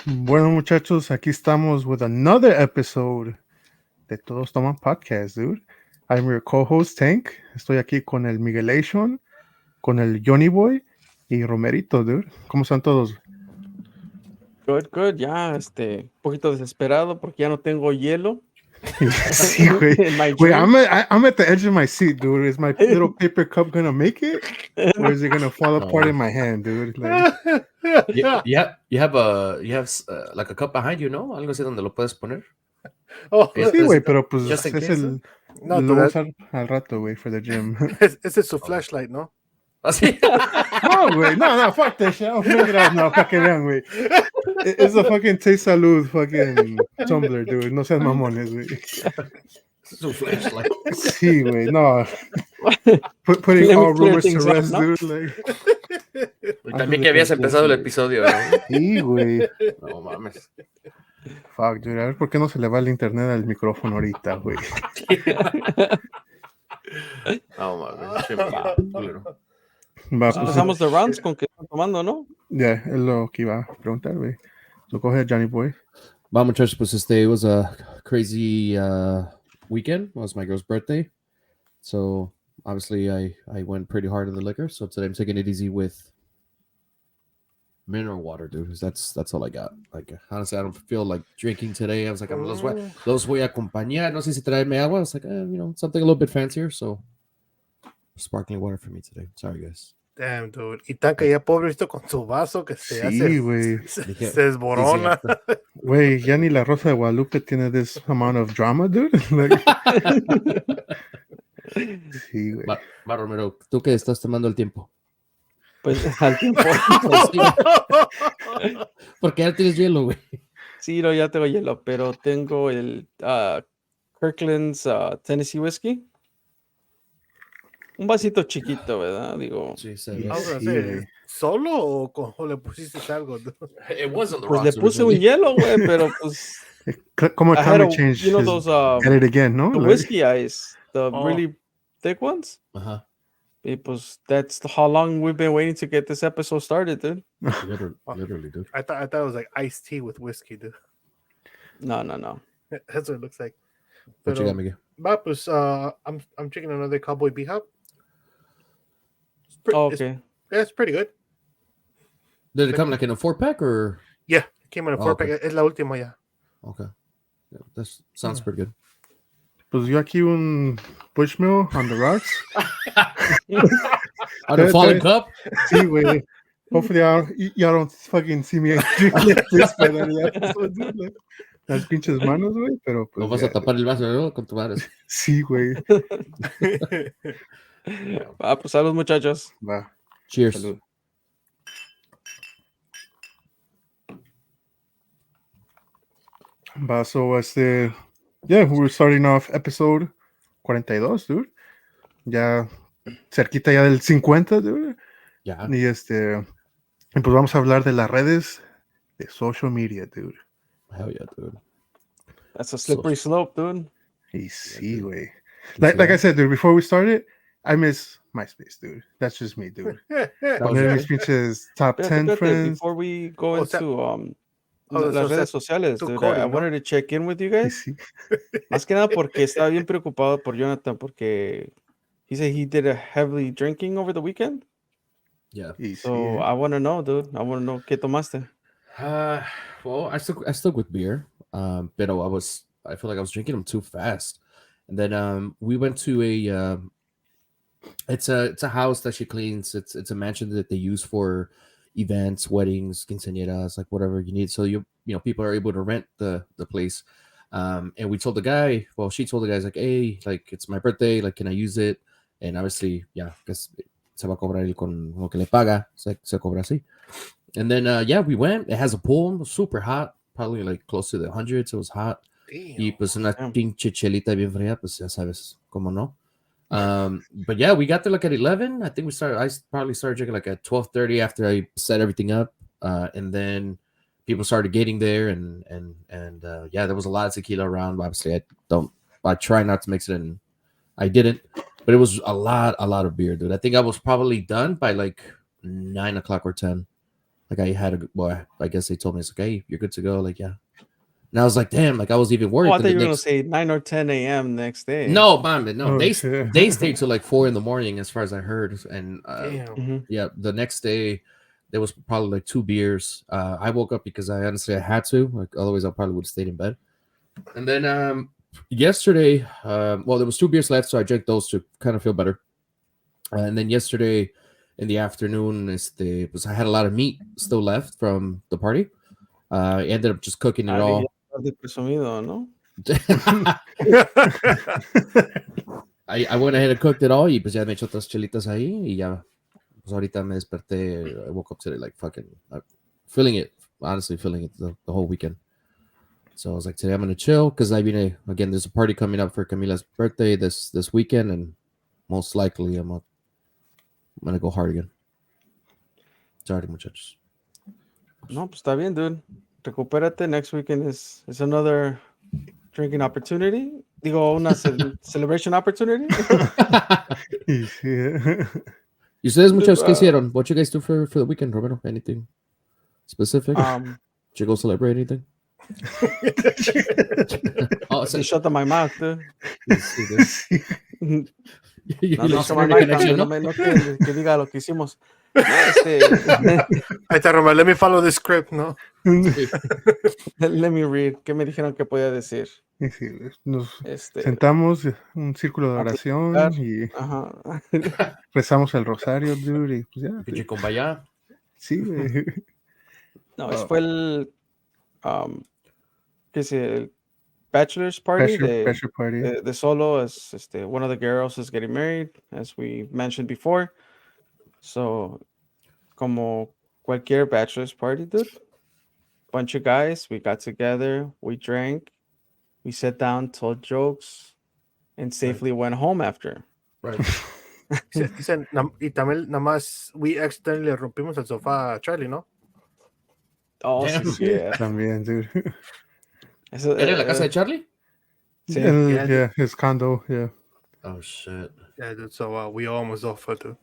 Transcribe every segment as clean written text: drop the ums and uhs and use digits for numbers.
Bueno, muchachos, aquí estamos with another episode de Todos Toman podcast, dude. I'm your co-host, Tank. Estoy aquí con el Miguelation, con el Johnny Boy y Romerito, dude. ¿Cómo están todos? Good. Ya, un poquito desesperado porque ya no tengo hielo Sí, güey. en my Wait, drink. I'm at the edge of my seat, dude. Is my little paper cup gonna make it? Or is it gonna fall apart in my hand, dude? Like, You have like a cup behind you, ¿no? Algo así donde lo puedes poner. Oh, sí, güey, pero pues Just in es case, el... no, Lo voy a dude, usar al rato, güey, for the gym. ese es su flashlight, ¿no? Así. No, güey, no, fuck that shit. I'll bring it out now, para que vean, güey. It's a fucking Taste Salud fucking Tumblr, dude. No seas mamones, güey. Su flashlight. Sí, güey, no. Putting Let me all clear rumors to things up, rest, ¿no? dude. Like, Y también que habías empezado el episodio, ¿no? sí, güey. No mames. Fuck, dude. A ver por qué no se le va el internet al micrófono ahorita, güey. No mames. Culero. Va, Pues pues, empezamos the rounds con que están tomando, ¿no? ya, es lo que iba a preguntar, güey. So go ahead, Johnny Boy. Wow, muchachos, pues it was a crazy weekend. It was my girl's birthday. So obviously I went pretty hard on the liquor. So today I'm taking it easy with mineral water, dude. 'Cause that's all I got. Like honestly, I don't feel like drinking today. I was like, los voy a acompañar. No sé si traerme agua. I was like, something a little bit fancier. So sparkling water for me today. Sorry, guys. Damn, dude. Y tan que ya pobrecito con su vaso que se Sí, hace. güey. Se desborona. Güey, ya ni la Rosa de Guadalupe tiene this amount of drama, dude. Like, sí, güey. Va, Romero, ¿tú qué estás tomando el tiempo? Pues al tiempo. Porque ya tienes hielo, güey. Sí, no, ya tengo hielo, pero tengo el Kirkland's Tennessee Whiskey. Un vasito chiquito, ¿verdad? Digo, Sí, Vamos a Sí, hacer, güey. ¿solo o le pusiste algo? Dude? It was on the pues le rocks puse un originally. hielo, güey, pero pues Como I had climate a, change you know has those get it again, ¿no? the Like, whiskey ice, the Oh. really thick ones. Uh-huh. Y pues that's how long we've been waiting to get this episode started, dude. Literally, dude. I thought it was like iced tea with whiskey, dude. No. That's what it looks like. What you Pero, got, Miguel? va, pues, I'm drinking another Cowboy B-Hop. Oh, okay. It's pretty good. Did it come like in a 4-pack or? Yeah, it came in a 4-pack. Okay. Es la última ya. Okay. Yeah, that sounds pretty good. pues yo aquí un Bushmill on the rocks. On a fallen cup? Sí, güey. Hopefully y'all don't fucking see me drinking like this by the end of the episode, dude. Like, las pinches manos, güey, pero pues Lo vas ya, a tapar el vaso, ¿no? Con tu madre. sí, güey. Pues salud, muchachos. Va. Cheers. Salud. Va, so yeah, we're starting off episode 42, dude. Ya cerquita ya del 50, dude. Ya. Y y pues vamos a hablar de las redes de social media, dude. Hell yeah, dude. That's a slippery slope, dude. Y sí, dude. güey. Like I said, dude, before we started, I miss MySpace, dude. That's just me, dude. Poner mis pinches top 10 Espérate, friends. before we go O sea, into o las sea, redes sociales, tu dude, coding, I ¿no? wanted to check in with you Y guys. sí. Más que nada porque estaba bien preocupado por Jonathan porque he said he did a heavily drinking over the weekend. Yeah. Y So sí, I want to know, dude. I want to know qué tomaste. Well, I stuck with beer. But I feel like I was drinking them too fast. And then we went to it's a house that she cleans. It's a mansion that they use for events, weddings, quinceañeras, like whatever you need. So people are able to rent the place. And we told the guy, well, she told the guys like, hey, like it's my birthday, like can I use it? And obviously, yeah, because se va a cobrar él con lo que le paga, se cobra así. And then we went. It has a pool. It was super hot, probably like close to the hundreds. It was hot. Damn. Y pues una Damn. pinche chelita bien fría, pues ya sabes cómo no. But yeah, we got there like at 11. I think I probably started drinking like at 12:30 after I set everything up. And then people started getting there, and there was a lot of tequila around. Obviously, I try not to mix it in. I didn't, but it was a lot of beer, dude. I think I was probably done by like 9 o'clock or 10. Like I guess they told me it's like, hey, you're good to go. Like, yeah. And I was like, damn, like I was even worried. Oh, I 'cause thought the you were gonna next- say 9 or 10 a.m. next day. No, man, no. Oh, they shit. they stayed till like 4 a.m, as far as I heard. And Damn. Mhm. yeah, the next day there was probably like 2 beers. I woke up because I honestly I had to. Like otherwise I probably would have stayed in bed. And then yesterday, well, there was 2 beers left, so I drank those to kind of feel better. And then yesterday in the afternoon, I had a lot of meat still left from the party. I ended up just cooking it all. De presumido, ¿no? I went ahead and cooked it all y pues ya me eché otras chelitas ahí y ya pues ahorita me desperté. I woke up today like fucking feeling it, honestly feeling it the whole weekend. So I was like, today I'm gonna chill because again, there's a party coming up for Camila's birthday this weekend, and most likely I'm gonna go hard again. Sorry, muchachos. No, pues está bien, dude. Recupérate. Next weekend is another drinking opportunity. Digo, una celebration opportunity. Y sí. ¿Y ustedes, muchachos, qué hicieron? What you guys do for the weekend, Romero? Anything specific? Did you go celebrate anything? Oh, you shut my mouth, dude. Sí. You No, lost shut my internet mic, connection, no, ¿no? no que diga lo que hicimos. No, Ahí está, Romero. Let me follow the script, ¿no? let me read. ¿Qué me dijeron que podía decir? Y sí, nos Este, sentamos en un círculo de a oración platicar. y Ajá. rezamos el rosario, dude, y pues ya. Pinche kumbaya. Sí, güey. No, ese fue el ¿qué es el bachelor's party Bachelor party. de Solo. Es one of the girls is getting married, as we mentioned before. So, como cualquier bachelor's party, dude. Bunch of guys, we got together, we drank, we sat down, told jokes, and safely went home after. Right. Y también nada más, we accidentally le rompimos el sofá a Charlie, ¿no? Oh, Damn. sí, yeah. También, dude. Eso, ¿Era en la casa de Charlie? sí. Yeah, his condo, yeah. Oh shit. Yeah, dude, so we almost off it, dude.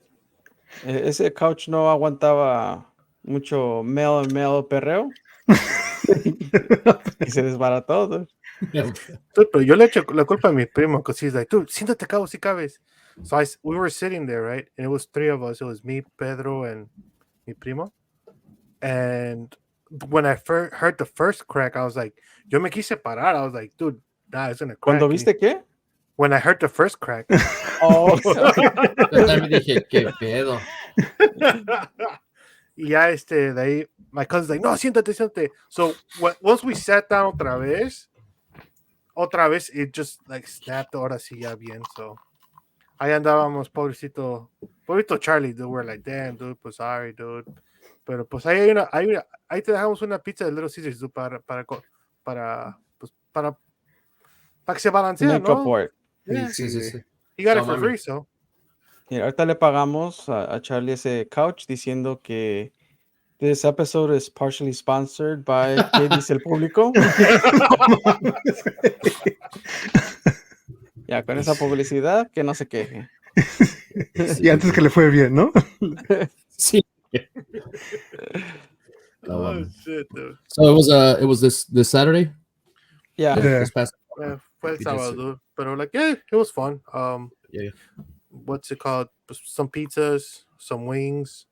Ese couch no aguantaba mucho male perreo y se desbarató, dude. Dude, pero yo le echo la culpa a mi primo, because he's like, dude, siéntate acá, si cabes. So we were sitting there, right? And it was 3 of us. It was me, Pedro, and mi primo. And when I heard the first crack, I was like, yo me quise parar. I was like, dude, nah, it's gonna crack. ¿Cuándo viste qué? When I heard the first crack. Oh, Yo también dije, qué pedo. Y ya de ahí, my cousin's like, no, siéntate. So once we sat down otra vez, it just like snapped, ahora sí ya bien. So ahí andábamos, pobrecito Charlie, dude. We're like, damn, dude, pues sorry, dude. Pero pues ahí te dejamos una pizza de Little Caesars, dude, para que se balancee, make up ¿no? for it. Yeah. Sí, sí, sí. He got No, it for mami. free, so. Mira, ahorita le pagamos a Charlie ese couch diciendo que this episode is partially sponsored by ¿qué dice el público? Ya, con esa publicidad, que no se queje. Y antes que le fue bien, ¿no? Sí. Oh, shit, dude. So it was this Saturday. Yeah. Yeah. This past. Fue el You sábado, just- dude. Pero like, yeah, it was fun. Yeah. What's it called? Some pizzas, some wings.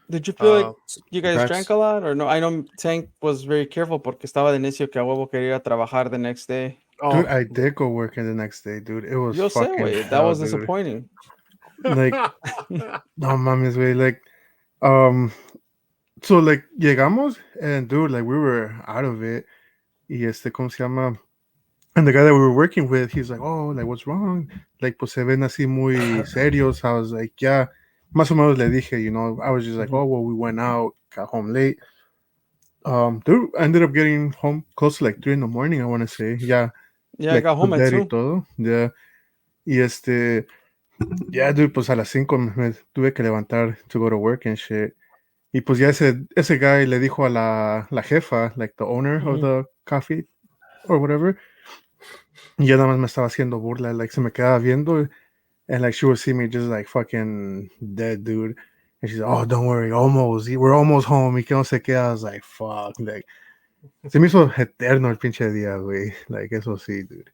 Did you feel like Uh, you guys cracks. drank a lot or no? I know Tank was very careful porque estaba de necio que a huevo quería ir a trabajar the next day. Dude, I did go working the next day, dude. It was Yo sé, fucking güey. That hell, was dude. disappointing. Like, no mames, güey. Like, so like llegamos and dude, like we were out of it. Y ¿cómo se llama? And the guy that we were working with, he's like, oh, like what's wrong? Like, pues se ven así muy serios. I was like, yeah. Más o menos le dije, you know. I was just like, oh, well, we went out, got home late. Dude, I ended up getting home close to like 3 a.m, I want to say. Yeah. Yeah, I Like, got home to at bed y 2. todo. Yeah. Y yeah, dude, pues a las 5 me tuve que levantar to go to work and shit. Y pues ya ese guy le dijo a la jefa, like the owner of the coffee or whatever. Y ya nada más me estaba haciendo burla, like se me quedaba viendo. And like she would see me just like fucking dead, dude. And she's like, oh, don't worry, almost. We're almost home. Y que no sé qué. I was like, fuck. Like, se me hizo eterno el pinche día, güey. Like, eso sí, dude.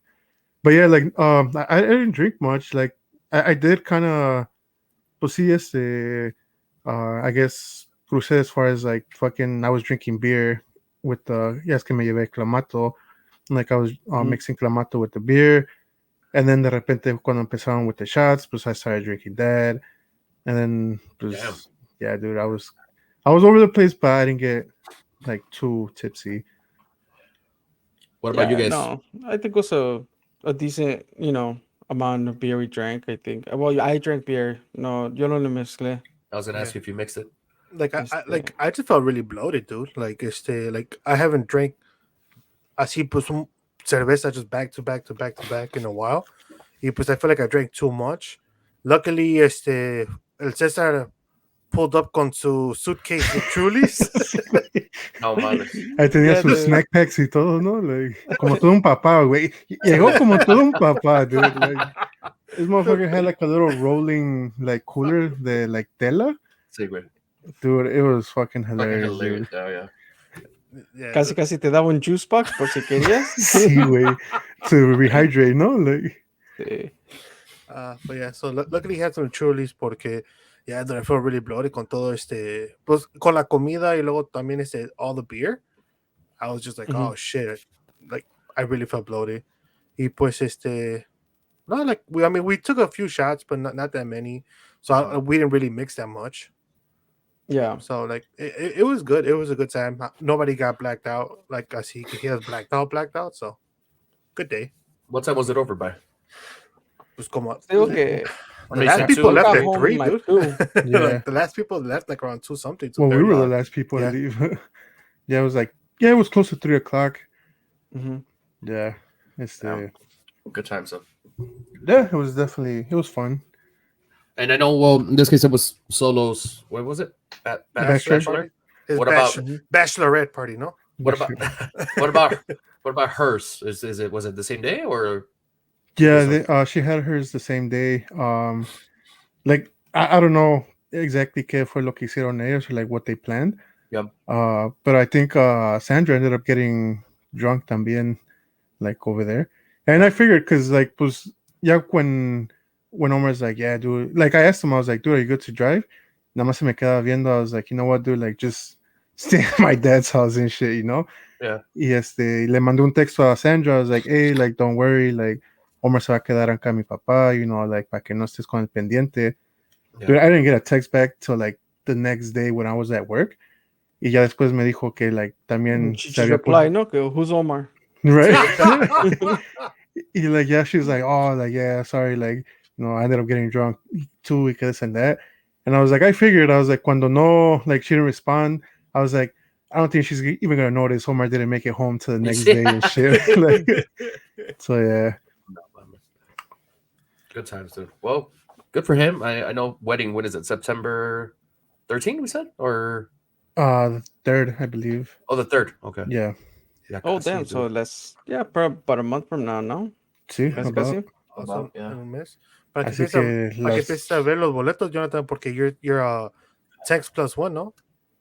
But yeah, like, I didn't drink much. Like, I did kind of, pues sí, I guess, crucé as far as, like, fucking, I was drinking beer with the, yes, que me llevé clamato. Like, I was mixing clamato with the beer. And then de repente, cuando empezaron with the shots, pues I started drinking that. And then, pues, Damn. yeah, dude, I was over the place, but I didn't get, like, too tipsy. What about you Yeah, guys? No, I think it was a decent, amount of beer we drank. I think. Well, I drank beer. No, yo no lo mezclé. I was gonna ask Yeah. you if you mixed it. Like I just felt really bloated, dude. Like like I haven't drank así pues un cerveza just back to back to back to back in a while. Y pues I feel like I drank too much. Luckily, el César pulled up con su suitcase with Trulies. No mames. Ahí tenía Yeah, sus dude. snack packs y todo, ¿no? Like, como todo un papá, güey. Llegó como todo un papá, dude. Like, this motherfucker had like a little rolling like cooler de like tela. Sí, güey. Dude, it was fucking Fucking hilarious, hilarious. dude. Oh, yeah. Yeah, Casi casi te daba un juice box por si querías. Sí, güey. To rehydrate, ¿no? Like, Sí. but yeah, so luckily he had some Trulies porque yeah, I felt really bloated con todo pues con la comida y luego también all the beer. I was just like, oh shit, like I really felt bloated. Y pues no, like we took a few shots, but not that many. So we didn't really mix that much. Yeah. So like it was good. It was a good time. Nobody got blacked out. Like I see he has blacked out. So good day. What time was it over by? Pues como Digo que the last people Two? left Got at home 3, like dude. 2. Yeah. Like the last people left like around 2 something. well, we 2:30. were the last people Yeah. to leave. Yeah, it was like, yeah, it was close to 3 o'clock. Mm-hmm. Yeah. It's Yeah. Good time, so. yeah, it was definitely, it was fun. And I know, well, in this case, it was Solo's. What was it? Bachelor? His What about bachelorette party? No. what about what about hers? Was it the same day or? Yeah, she had hers the same day. Like I don't know exactly qué fue lo que hicieron ellos or like what they planned. Yep. But I think Sandra ended up getting drunk también, like over there. And I figured because like pues yeah when Omar's like, yeah, dude, like I asked him, I was like, dude, are you good to drive? Nada más se me quedaba viendo. I was like, you know what, dude, like just stay at my dad's house and shit, you know? Yeah. Y le mandé un texto a Sandra. I was like, hey, like don't worry, like Omar se va a quedar acá mi papá, you know, like para que no estés con el pendiente. Yeah. Dude, I didn't get a text back till like the next day when I was at work. Y ya después me dijo que like también She se just había replied, no, que who's Omar? right. Y like yeah, she was like, oh, like yeah, sorry, like you know, I ended up getting drunk too, y que this and that. And I was like, I figured, I was like, cuando no, like she didn't respond, I was like, I don't think she's even gonna notice Omar didn't make it home to the next day and shit. Like, so yeah. Good times, dude. Well, good for him. I know wedding. When is it? September 13th, we said, or The third, I believe. oh, the 3rd. Okay. Yeah. Yeah. Oh, casi, damn. dude. So probably about a month from now, no? Sí, Casi, about. casi. Also, yeah. en un mes. Para que Así empieces que para que las- empieces a ver los boletos, Jonathan, porque you're text plus one, ¿no?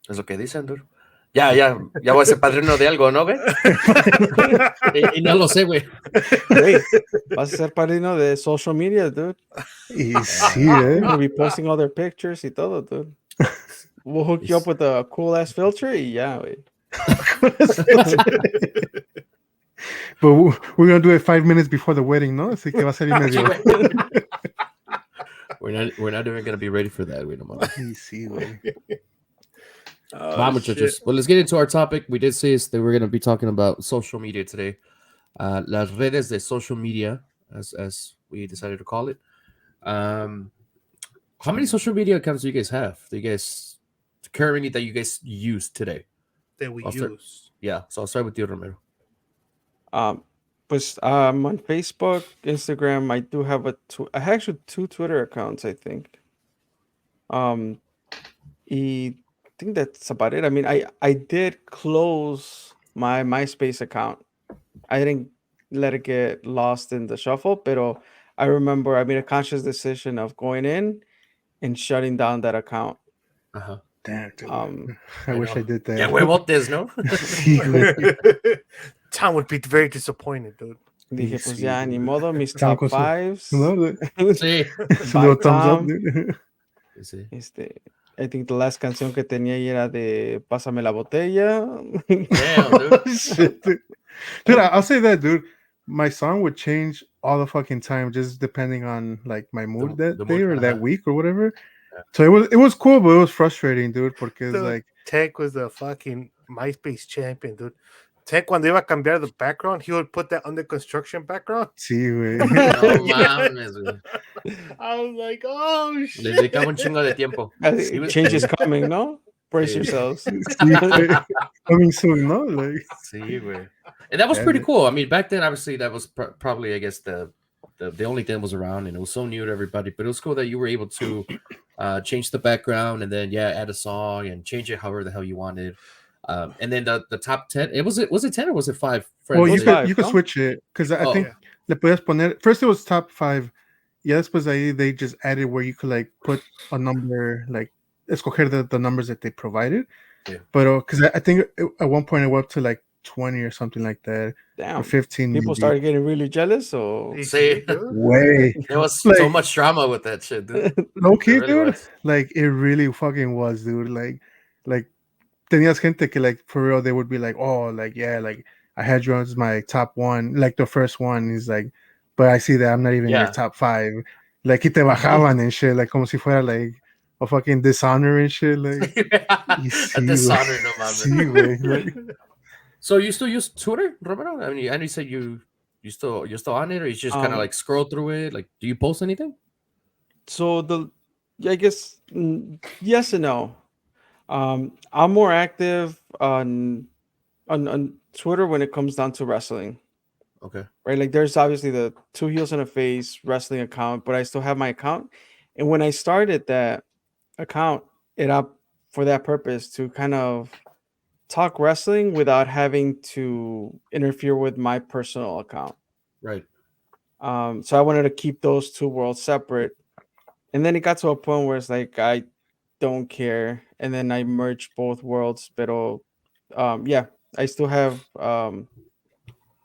Es lo que dicen, dude. Ya voy a ser padrino de algo, ¿no, güey? Y no lo sé, güey. Wait, vas a ser padrino de social media, dude. Y sí, eh. We'll be posting all their pictures y todo, dude. We'll hook you up with a cool ass filter y ya, güey. But we're gonna do it 5 minutes before the wedding, ¿no? Así que va a salir medio. We're not even gonna be ready for that, güey. No mames. Y sí, güey. Wow, muchachos. Well, let's get into our topic. We did say that we're going to be talking about social media today. Las redes de social media, as we decided to call it. How many social media accounts do you guys have? Do you guys currently that you guys use today? That we I'll start- use. Yeah, so I'll start with you, Romero. Pues on Facebook, Instagram, I do have I have actually 2 Twitter accounts, I think. I think that's about it. I mean, I did close my MySpace account. I didn't let it get lost in the shuffle, pero I remember I made a conscious decision of going in and shutting down that account. Uh-huh. Damn, dude. Um, I wish I know. did that. Yeah, huevotes, ¿no? Sí, güey. Tom would be very disappointed, dude. dije, Sí, pues ya, ni dude. modo, mis Estaba top con su- fives. No, Sí, su Bye, little thumbs up, Tom. dude. Sí. I think the last canción que tenía ahí era de Pásame la botella. damn, dude. Shit, dude. Dude, I'll say that, dude. My song would change all the fucking time, just depending on like my mood that the day mood, or that uh-huh. week or whatever. Yeah. So it was cool, but it was frustrating, dude. Because Dude, like, Tank was the fucking MySpace champion, dude. Tank, cuando iba a cambiar the background, he would put that under construction background. sí, güey. No Yeah. mames, güey. I was like, oh Le shit. dedicaba un chingo de tiempo. Así, He was- Change is coming, ¿no? Brace Sí. yourselves. Sí, güey. Coming soon, no? Like, Sí, güey. And that was Yeah, pretty man. cool. I mean, back then, obviously, that was probably, I guess, the only thing that was around, and it was so new to everybody. But it was cool that you were able to change the background and then add a song and change it however the hell you wanted. And then the top 10. Was it 10 or was it 5? well, It you was could five, you could ¿no? switch it because I Oh. think le podías poner. First, it was top 5. Yeah, después ahí they just added where you could like put a number, like escoger the numbers that they provided. Yeah. But because I think at one point it went up to like 20 or something like that, or Damn. 15. People maybe. started getting really jealous. Or Sí. dude. Way There was so Like- much drama with that shit, dude. low key, really dude. was. Like it really fucking was, dude. Like tenías gente que like for real they would be like, oh, like yeah, like I had you as my top one, like the first one is like, but I see that I'm not even in Yeah. your top 5. Like y te bajaban and shit, like como si fuera like a fucking dishonor and shit, like. Y A sí, dishonor, güey. no mames. Sí, güey. Like, So you still use Twitter, Romero? I mean, you said you're still on it, or you just kind of like scroll through it. Like, do you post anything? so I guess yes and no. I'm more active on Twitter when it comes down to wrestling. Okay. Right, like there's obviously the Two Heels and a Face wrestling account, but I still have my account. And when I started that account, it up for that purpose to kind of talk wrestling without having to interfere with my personal account. Right. So I wanted to keep those two worlds separate. And then it got to a point where it's like I don't care, and then I merged both worlds. Pero I still have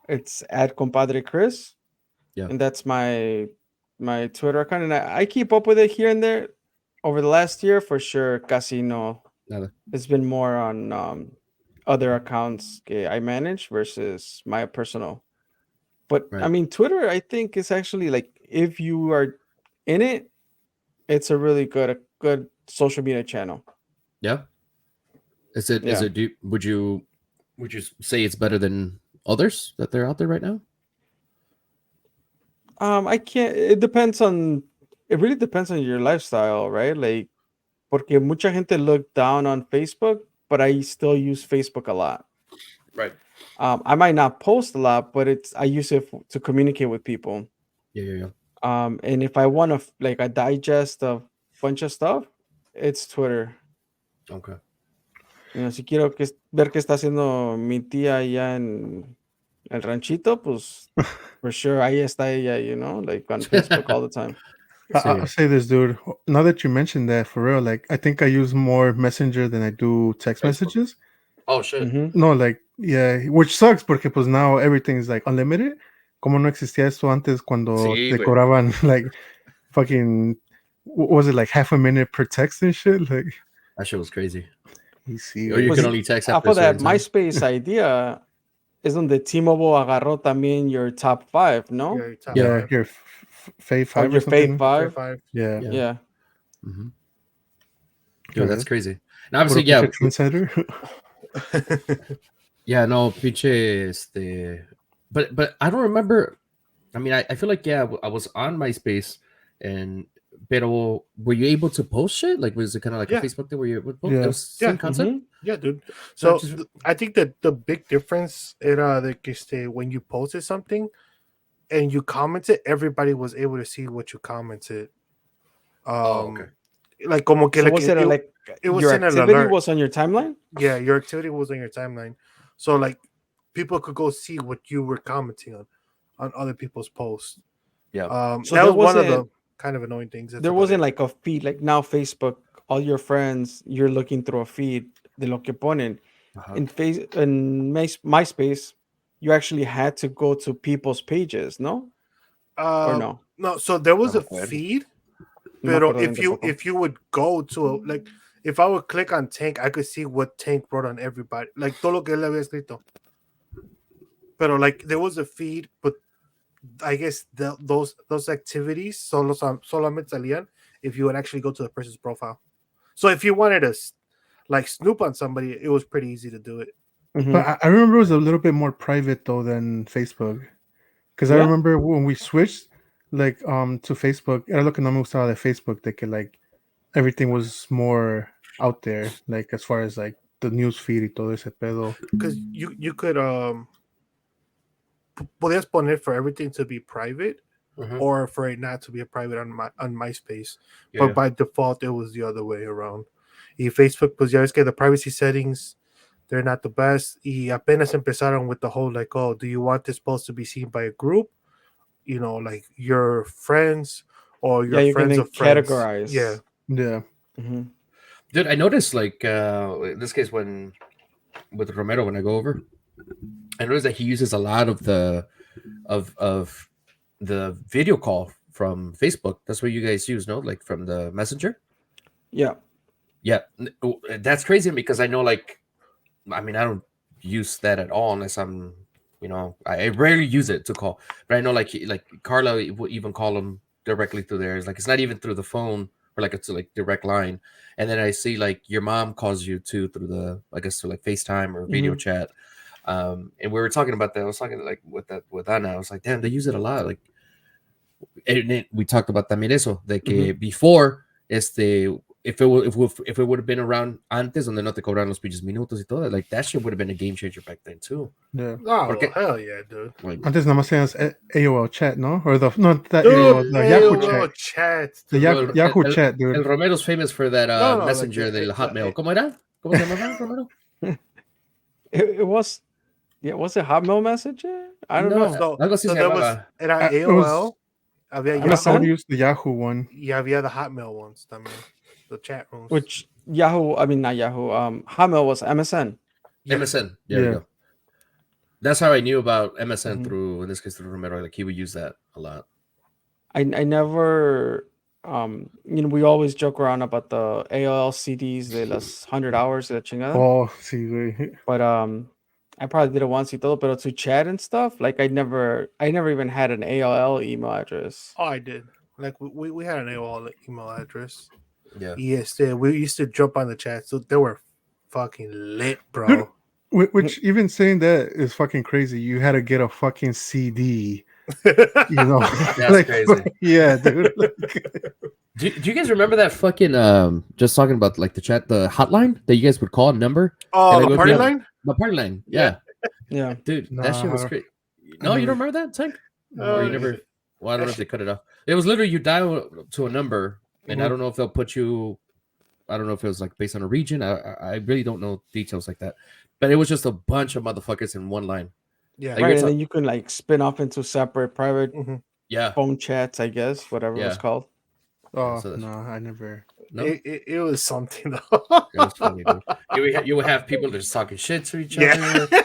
it's at Compadre Chris. Yeah. And that's my Twitter account, and I keep up with it here and there. Over the last year, for sure, Casino. Nada. It's been more on other accounts I manage versus my personal. But I Right. mean, Twitter, I think is actually like if you are in it, it's a really good social media channel. Yeah. Is it? Yeah. Would you say it's better than others that they're out there right now? I can't. It depends on. It really depends on your lifestyle, right? Like, porque mucha gente look down on Facebook, but I still use Facebook a lot. Right. I might not post a lot, but I use it to communicate with people. Yeah. And if I want to like a digest of bunch of stuff, it's Twitter. Okay. You know, si quiero ver qué está haciendo mi tía allá en el ranchito, pues for sure ahí está ella, you know, like on Facebook all the time. I'll say this, dude. Now that you mentioned that, for real, like I think I use more Messenger than I do text Facebook. messages. Oh shit. Mhm. No, like yeah, which sucks porque pues now everything is like unlimited. Como no existía esto antes cuando Sí, te güey. cobraban like fucking what was it like half a minute per text and shit? Like That shit was crazy. you see, Or you Pues can only text after after a that certain time. MySpace idea es donde T-Mobile agarró también your top 5, no? Yeah, top yeah, five. your Fave Or 5 or your something. Fave 5. Five. Yeah. Yeah. Yeah. Mhm. Dude, that's Okay. crazy. And obviously, Puro yeah, pinche trendsetter. yeah, no, pinche, but I don't remember. I mean, I feel like I was on MySpace, pero were you able to post shit? Like, was it kind of like Yeah. a Facebook thing where you would post? Yeah. It was same Yeah. concept. Mhm. Yeah, dude. So just- I think that the big difference era de que when you posted something and you commented, everybody was able to see what you commented. Oh, okay. Like como que So like, was it like it was your in an activity alert. was on your timeline? Yeah, your activity was on your timeline, so like people could go see what you were commenting on other people's posts. Yeah. So that there was one of the wasn't- kind of annoying things. There wasn't like a feed like now Facebook all your friends, you're looking through a feed de lo que ponen. Uh-huh. In MySpace, you actually had to go to people's pages, no? Or no? No, so there was No a me acuerdo. feed, No me pero acuerdo bien tampoco. if you would go to like if I would click on Tank, I could see what Tank wrote on everybody, like todo lo que él había escrito. Pero like there was a feed, but I guess those activities solamente salían if you would actually go to the person's profile. So if you wanted to like snoop on somebody, it was pretty easy to do it. Mhm. But I remember it was a little bit more private though than Facebook, because I Yeah. remember when we switched like to Facebook. Era lo que no me gustaba de Facebook, de que like everything was more out there, like as far as like the news feed y todo ese pedo. Because you could podías poner for everything to be private Mhm. or for it not to be a private on MySpace. Yeah. But by default, it was the other way around. Y Facebook, pues ya ves que the privacy settings, they're not the best. Y apenas empezaron with the whole like, oh, do you want this post to be seen by a group? You know, like your friends or your Yeah, you can friends then of friends. categorize. Yeah. Yeah, Mhm. Dude, I noticed like in this case when with Romero when I go over, I noticed that he uses a lot of the the video call from Facebook. That's what you guys use, no? Like from the messenger. Yeah. Yeah, that's crazy because I know like, I mean, I don't use that at all unless I'm, you know, I rarely use it to call. But I know like Carla would even call him directly through there. It's like it's not even through the phone or like it's like direct line. And then I see like your mom calls you too through the I guess through like FaceTime or video chat. And we were talking about that. I was talking like with Anna. I was like, damn, they use it a lot. Like, and we talked about también eso de que before if it would have been around antes donde no te cobran los pinches minutos y todo, like that shit would have been a game changer back then too. yeah. Oh, Porque- hell yeah, dude. Like, Antes nada más tenías AOL chat, ¿no? Or the not that Dude, AOL, the Yahoo AOL chat. chat. The dude. Yahoo chat, dude. El Romero's famous for that No, like messenger del Hotmail. ¿Cómo era? ¿Cómo se llamaba, Romero? It was, yeah, was it Hotmail Messenger? I don't No, know. So, algo así so se there was llamaba. era It was- AOL, había I MSN? would use the Yahoo one. y había the Hotmail ones también, the chat rooms. Which Yahoo, I mean not Yahoo, Hotmail was MSN. Yeah. MSN. There Yeah. you go. That's how I knew about MSN Mhm. through, in this case, through Romero. Like he would use that a lot. I never, you know, we always joke around about the AOL CDs de las 100 hours de la chingada. Oh, sí, güey. But I probably did it once y todo, pero to chat and stuff, like I never even had an AOL email address. Oh, I did. Like we had an AOL email address. Yeah. Yes, we used to jump on the chat, so they were fucking lit, bro. Dude, which even saying that is fucking crazy. You had to get a fucking CD, you know? That's crazy. Yeah, dude. Do you guys remember that fucking just talking about like the chat, the hotline that you guys would call a number? Oh, And it the would party be- line? The party line. Yeah. Yeah. Dude, that shit was Nah. great. No, you don't remember that, Tank? Or you never? Well, I don't know if they cut it off. It was literally you dial to a number, and I don't know if they'll put you. I don't know if it was like based on a region. I really don't know details like that. But it was just a bunch of motherfuckers in one line. Yeah. Like, Right, it's and a- then you can like spin off into separate private Mhm. Yeah. phone chats, I guess, whatever it was Yeah. called. Oh, So that's- no, I never. No, It was something though. it was funny, dude. You would have people just talking shit to each Yeah. other,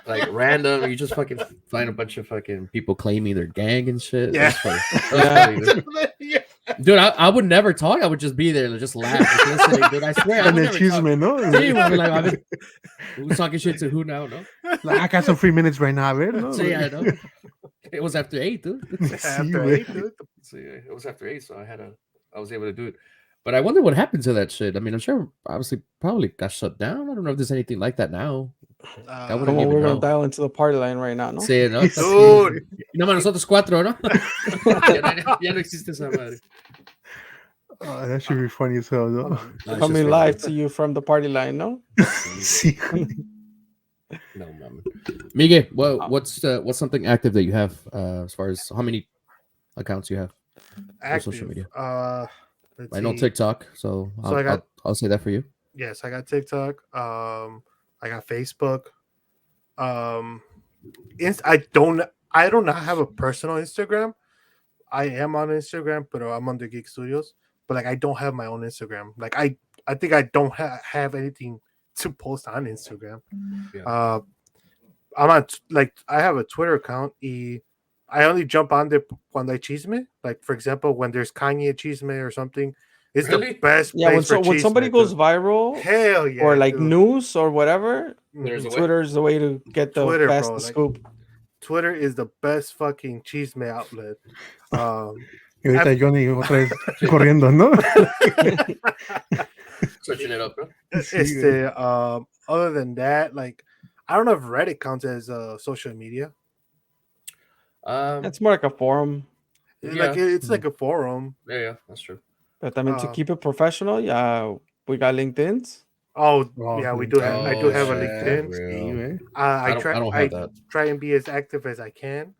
like random. You just fucking find a bunch of fucking people claiming their gang and shit. Yeah. That's funny. That was funny, dude. Dude, I would never talk. I would just be there and just laugh, just listening, dude. I swear, I And would then never choose talk. me, no? Sí, güey, like, I mean, who's talking shit to who now? No, Like, I got some free minutes right now, man. No? see, I know. It was after 8, dude. After güey. 8, dude. See, it was after 8, so I was able to do it. But I wonder what happened to that shit. I mean, I'm sure, obviously, probably got shut down. I don't know if there's anything like that now. I wouldn't Come on, even we're gonna know. dial into the party line right now, ¿no? Sí, ¿no? Dude. No, nosotros 4, ¿no? ya no existe esa madre. Oh, that should be funny as hell, though. No, it's Coming just live funny. to you from the party line, no? Sí, güey. No, man. Miguel, what's something active that you have as far as how many accounts you have? Active. social media. Let's I know see. TikTok, so I'll say that for you. Yes, I got TikTok. I got Facebook. I do not have a personal Instagram. I am on Instagram, but I'm under Geek Studios. but like I don't have my own Instagram. Like I think I don't have anything to post on Instagram. Yeah. I'm on like I have a Twitter account. I only jump on there cuando hay chisme. Like for example, when there's Kanye chisme or something, it's Really? the best Yeah, place for when somebody chisme, goes dude. viral Hell yeah, or like dude. news or whatever, There's a way. Twitter is the way to get the Twitter, bro, fastest like- scoop. Twitter is the best fucking chisme outlet. Y ahorita Johnny otra vez corriendo, ¿no? Switching it up, bro. Sí, güey. Other than that, like I don't know if Reddit counts as social media. It's more like a forum. Like it's like a forum. Yeah, that's true. But I mean, to Uh, keep it professional, yeah, we got LinkedIn's. Oh, Oh, yeah, we do have. I do have a shit, LinkedIn. for Sí, real. güey. I don't have that. try and be as active as I can.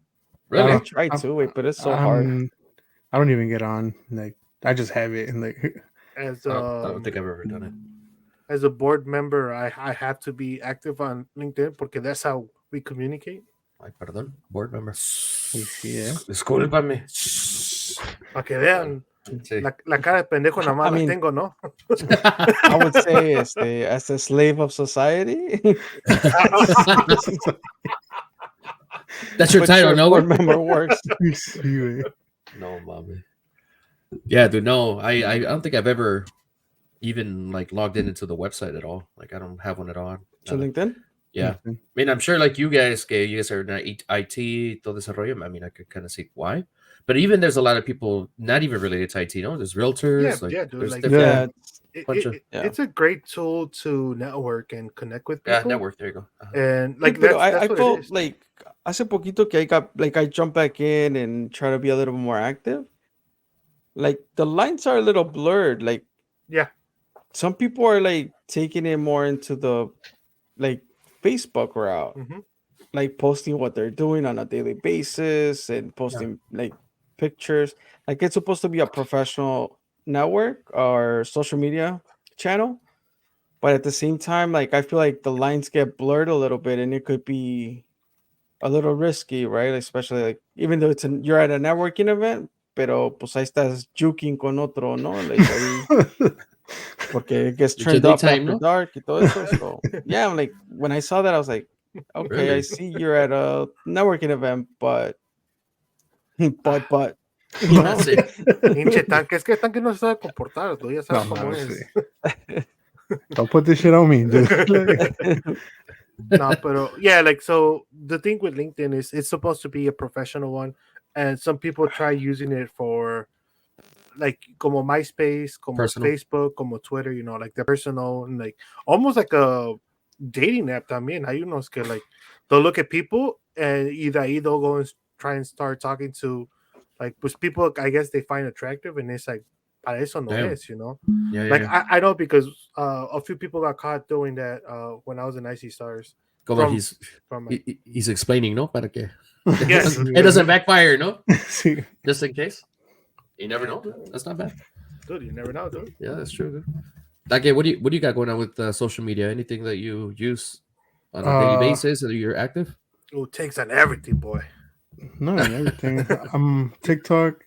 Really? I don't- try I'm- to, but it's so hard. I don't even get on. Like I just have it and like As I don't think I've ever done it. as a board member, I have to be active on LinkedIn porque that's how we communicate. Ay, perdón, board member. sí, eh. Discúlpame. Para que vean Sí. la cara de pendejo nada más I la mean- tengo, ¿no? I would say, as a slave of society. That's your but title, sure, no? board member works. Sí, güey. No, mommy. Yeah, dude. No, I don't think I've ever even like logged into the website at all. Like I don't have one at all. To Nada. LinkedIn. Yeah. I mean, I'm sure like you guys are in IT, todo desarrollo. I mean, I could kind of see why. But even there's a lot of people not even related to IT. No, there's realtors. Yeah, dude, there's like- different. Yeah. It's a great tool to network and connect with people. Yeah, network. There you go. And like Pero that's I what it felt is. like hace poquito que I jumped back in and try to be a little more active. Like the lines are a little blurred. Like Yeah. some people are like taking it more into the like Facebook route, Mhm. like posting what they're doing on a daily basis and posting like pictures. Like it's supposed to be a professional network or social media channel, but at the same time, like I feel like the lines get blurred a little bit, and it could be a little risky, right? Especially like even though you're at a networking event, pero pues ahí estás juking con otro, ¿no? Like ahí, porque it gets It's turned your up daytime, after no? dark y todo eso. So yeah, I'm like when I saw that, I was like, okay, I Really? see you're at a networking event, but you know? Sí. Pinche tanque, es que el tanque no se sabe comportar, tú ya No, sabes cómo mames, es. sí. Don't put this shit on me, dude. No, pero yeah, like so the thing with LinkedIn is it's supposed to be a professional one, and some people try using it for like como MySpace, como Personal. Facebook, como Twitter, you know, like the personal and like almost like a dating app también. Hay unos que like they'll look at people and either ahí they'll go and try and start talking to like pues people I guess they find attractive and it's like para eso no Damn. es, you know. Yeah, Like yeah. I know because a few people got caught doing that when I was in IC Stars. Como from- he's From he's explaining, no? Para que Yes. it doesn't backfire, no? Sí. Just in case. You never know. That's not bad. dude, you never know, dude. Yeah, that's true. Dude. Like, what do you got going on with social media? Anything that you use on a daily basis that you're active? Oh, takes on everything, boy. No, and everything. TikTok.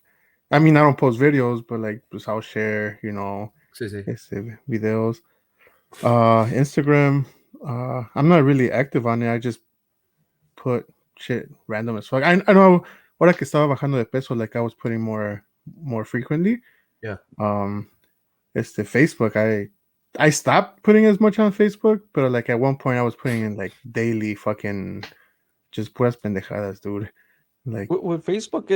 I mean, I don't post videos, but like, pues I'll share, you know, Sí, sí. videos. Instagram. I'm not really active on it. I just put shit random as fuck. I know ahora que estaba bajando de peso, like I was putting more frequently. Yeah. Facebook. I stopped putting as much on Facebook, but like at one point I was putting in like daily fucking just puras pendejadas, dude. Like With Facebook,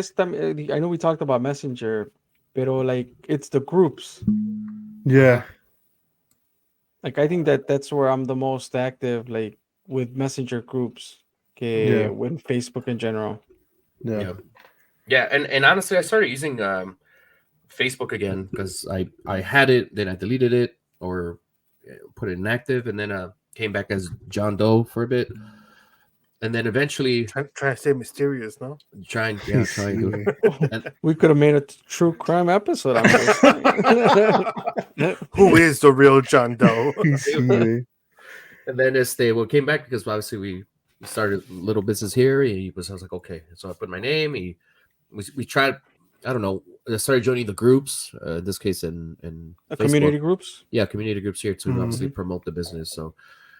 I know we talked about Messenger, pero like it's the groups. yeah. Like I think that's where I'm the most active, like with Messenger groups, Yeah. with Facebook in general. Yeah. Yeah, and honestly, I started using Facebook again because I had it, then I deleted it or put it inactive, and then came back as John Doe for a bit, and then eventually Trying to stay mysterious, no? trying to. Sí. We could have made a true crime episode on this. Who is the real John Doe? Sí, güey. And then came back because obviously we started a little business here. I was like, okay, so I put my name. We tried I don't know, I started joining the groups. In this case, in Facebook. Community groups. Yeah, community groups here to Mhm. obviously promote the business. So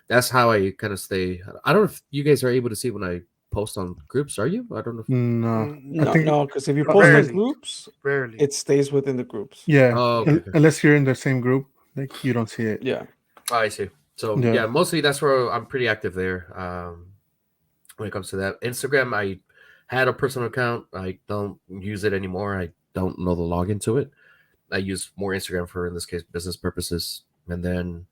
that's how I kind of stay. I don't know if you guys are able to see when I post on groups. Are you? I don't know. No, I No, think no, because if you But post on rarely. groups, Rarely. it stays within the groups. yeah, Oh, okay, okay. unless you're in the same group, like you don't see it. Yeah. Oh, I see. So Yeah. yeah, mostly that's where I'm pretty active there. When it comes to that, Instagram, I had a personal account. I don't use it anymore. I don't know the login to it. I use more Instagram for, in this case, business purposes, and then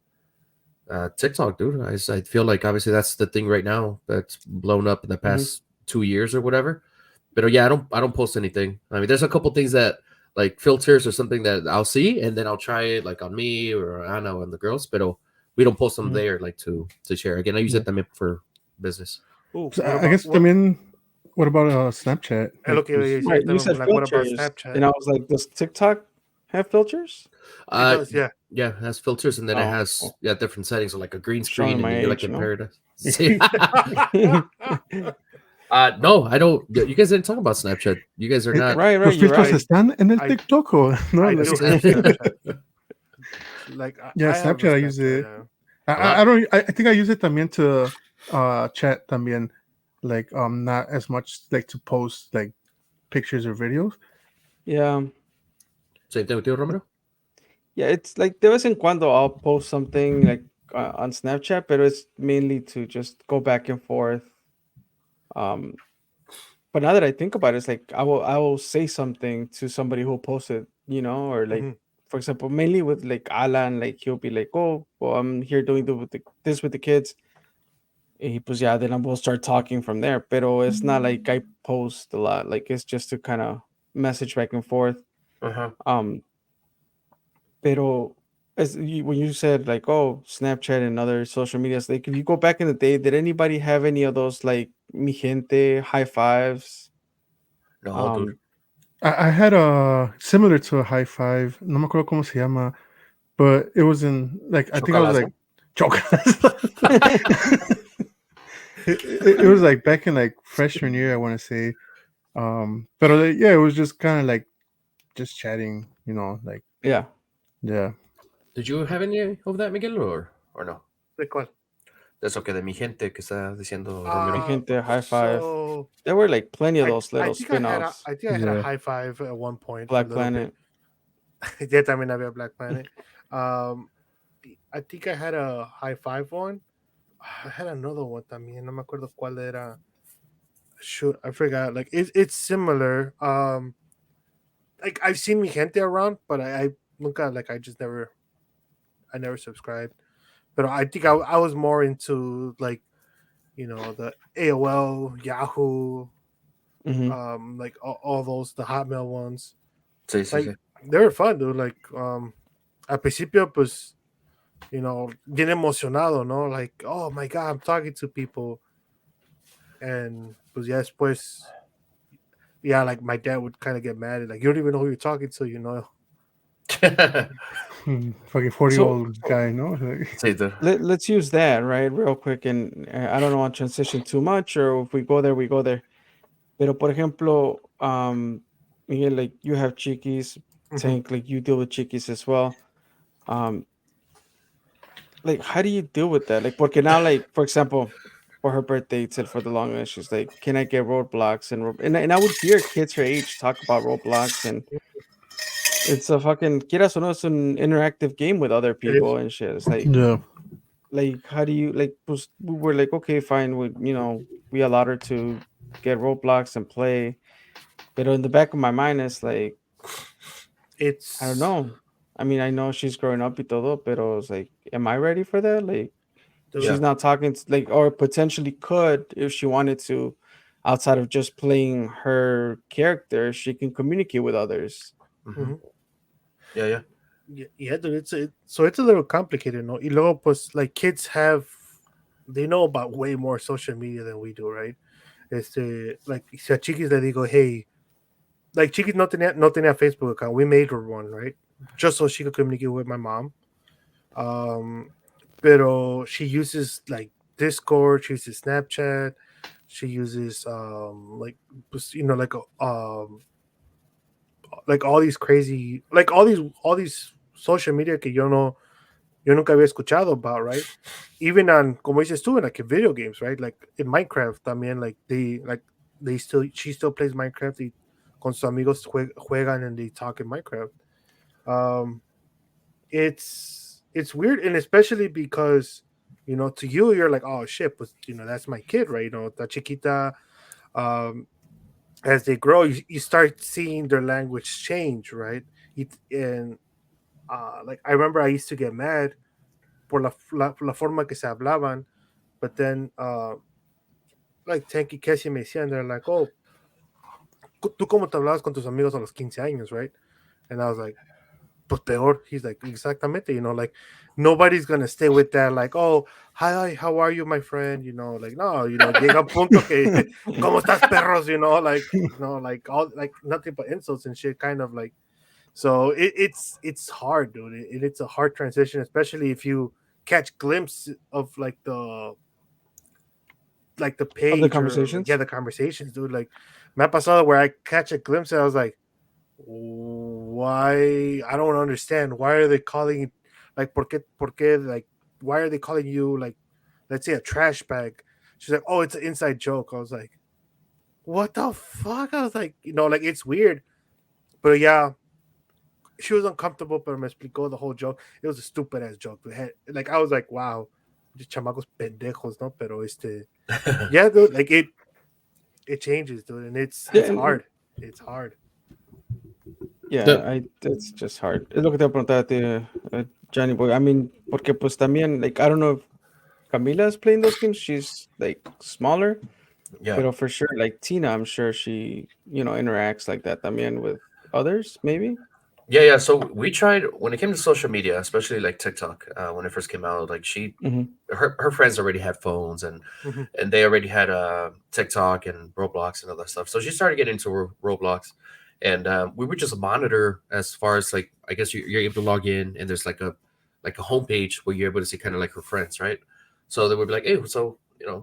TikTok, dude. I feel like obviously that's the thing right now that's blown up in the past 2 years or whatever. But yeah, I don't post anything. I mean, there's a couple things that like filters or something that I'll see, and then I'll try it like on me or Anna and the girls. But we don't post them Mhm. there like to share. Again, I use Yeah. it también for business. Ooh, So what I about guess what? también. What about Snapchat? Es lo que iba a pues, decir Right. You también, said like, what about filters, Snapchat? and I was like, does TikTok have filters? It does, yeah. Yeah, it has filters, and then it Oh, has cool. different settings, so like a green Showing screen, my and you're like age, in no? paradise. No, I don't. You guys didn't talk about Snapchat. You guys are not. Right, Los you're filtros right. están en el I- TikTok, ¿no? I Like, do have Snapchat. Like, yeah, I have a Snapchat. I use it. yeah. I don't. I think I use it también to chat también. Like not as much like to post like pictures or videos. Yeah. Same thing with you, Romero. Yeah, it's like de vez en cuando I'll post something like on Snapchat, but it's mainly to just go back and forth. But now that I think about it, it's like I will say something to somebody who posted, or like Mhm. for example, mainly with like Alan, like he'll be like, "Oh, well, I'm here doing this with the kids." Pues yeah, then we'll start talking from there. Pero it's not like I post a lot. Like it's just to kind of message back and forth. Uh-huh. Um, Pero when you said like, oh, Snapchat and other social medias, like if you go back in the day, did anybody have any of those like mi gente high fives? No, dude. I had a similar to a high five. No me acuerdo cómo se llama, but it was in like I think I was Chocolazo? like chocolate. It was like back in like freshman year, I want to say. But yeah, it was just kind of like just chatting, like Yeah. yeah. Did you have any of that, Miguel, or no? ¿De cuál? That's okay. De mi gente que está diciendo Mi Romero. gente high five. So There were like plenty of those I little think I had a, spin-offs. I think I had Yeah. a high five at one point. Black for a little Planet. bit. Yeah, también había Black Planet. I think I had a high five one. I had another one también. No me acuerdo cuál era. Shoot, I forgot. Like it's similar. Like I've seen mi gente around, but I nunca like I never subscribed. But I think I was more into like the AOL, Yahoo, Mhm. like all those the Hotmail ones. Sí, sí, Like sí. they were fun, dude. Like al principio, pues bien emocionado, no? Like, oh my god, I'm talking to people, and pues ya después, yeah, like my dad would kind of get mad, like you don't even know who you're talking to. Fucking 40-year-old So guy, no? Sí, dude. let's use that right real quick, and I don't want to transition too much, or if we go there, we go there. Pero por ejemplo, Miguel, like you have chiquis, Mhm. Tank, like you deal with chiquis as well. Um, like how do you deal with that? Like, porque now, like for example, for her birthday, it said for the longest, she's like, "Can I get Roblox?" And I would hear kids her age talk about Roblox, and it's a fucking quieras o no, it's an interactive game with other It is. people and shit. It's Yeah. like how do you like? Pues, we were like, okay, fine, we allowed her to get Roblox and play, but in the back of my mind, it's like It's I don't know. I mean, I know she's growing up y todo, pero it's like, am I ready for that? Like, dude, she's not talking to, like, or potentially could if she wanted to, outside of just playing her character, she can communicate with others. Mhm. Yeah. Yeah, dude, so it's a little complicated, no? Y luego, pues, like kids they know about way more social media than we do, right? Like, si a Chiquis le digo, hey, like Chiquis no tenía Facebook account. We made her one, right? Just so she could communicate with my mom. Pero she uses like Discord, she uses Snapchat, she uses like like like all these crazy, like all these social media que yo nunca había escuchado about, right? Even on, como dices tú, in like in video games, right? Like in Minecraft también, she still plays Minecraft y con sus amigos juegan and they talk in Minecraft. Um, it's weird, and especially because to you you're like, oh shit, but that's my kid, right? Ta chiquita. Um, as they grow, you start seeing their language change, right? And like I remember I used to get mad por la forma que se hablaban, but then like Tank y Cassie me decían, they're like, oh, tú cómo te hablabas con tus amigos a los 15 años, right? And I was like, pues peor. He's like, exactamente, like nobody's gonna stay with that, like, oh, hi, how are you, my friend? Like, no, llega un punto que, ¿cómo estás, perros? Like, like all, like nothing but insults and shit, kind of like. So it's hard, dude. It's a hard transition, especially if you catch glimpse of like the Of the page, or conversations. yeah, the conversations, dude. Like, me ha pasado where I catch a glimpse and I was like, why? I don't understand. Why are they calling, like, por qué, like, why are they calling you, like, let's say a trash bag? She's like, oh, it's an inside joke. I was like, what the fuck? I was like, like, it's weird, but yeah, she was uncomfortable, but me explicó the whole joke. It was a stupid ass joke. Like, I was like, wow, just chamacos pendejos, no? Pero yeah, dude, like it changes, dude, and it's hard. It's hard. Yeah, it's just hard. Es lo que te voy a preguntar a ti, Johnny Boy. I mean, porque pues también, like, I don't know if Camila's playing those games. She's like smaller, Yeah. but for sure, like Tina, I'm sure she, interacts like that también with others, maybe. Yeah. So we tried when it came to social media, especially like TikTok, when it first came out. Like her friends already had phones, and and they already had TikTok and Roblox and other stuff. So she started getting into Roblox, and we would just monitor as far as, like, I guess you're able to log in, and there's like a homepage where you're able to see kind of like her friends, right? So they would be like, hey, so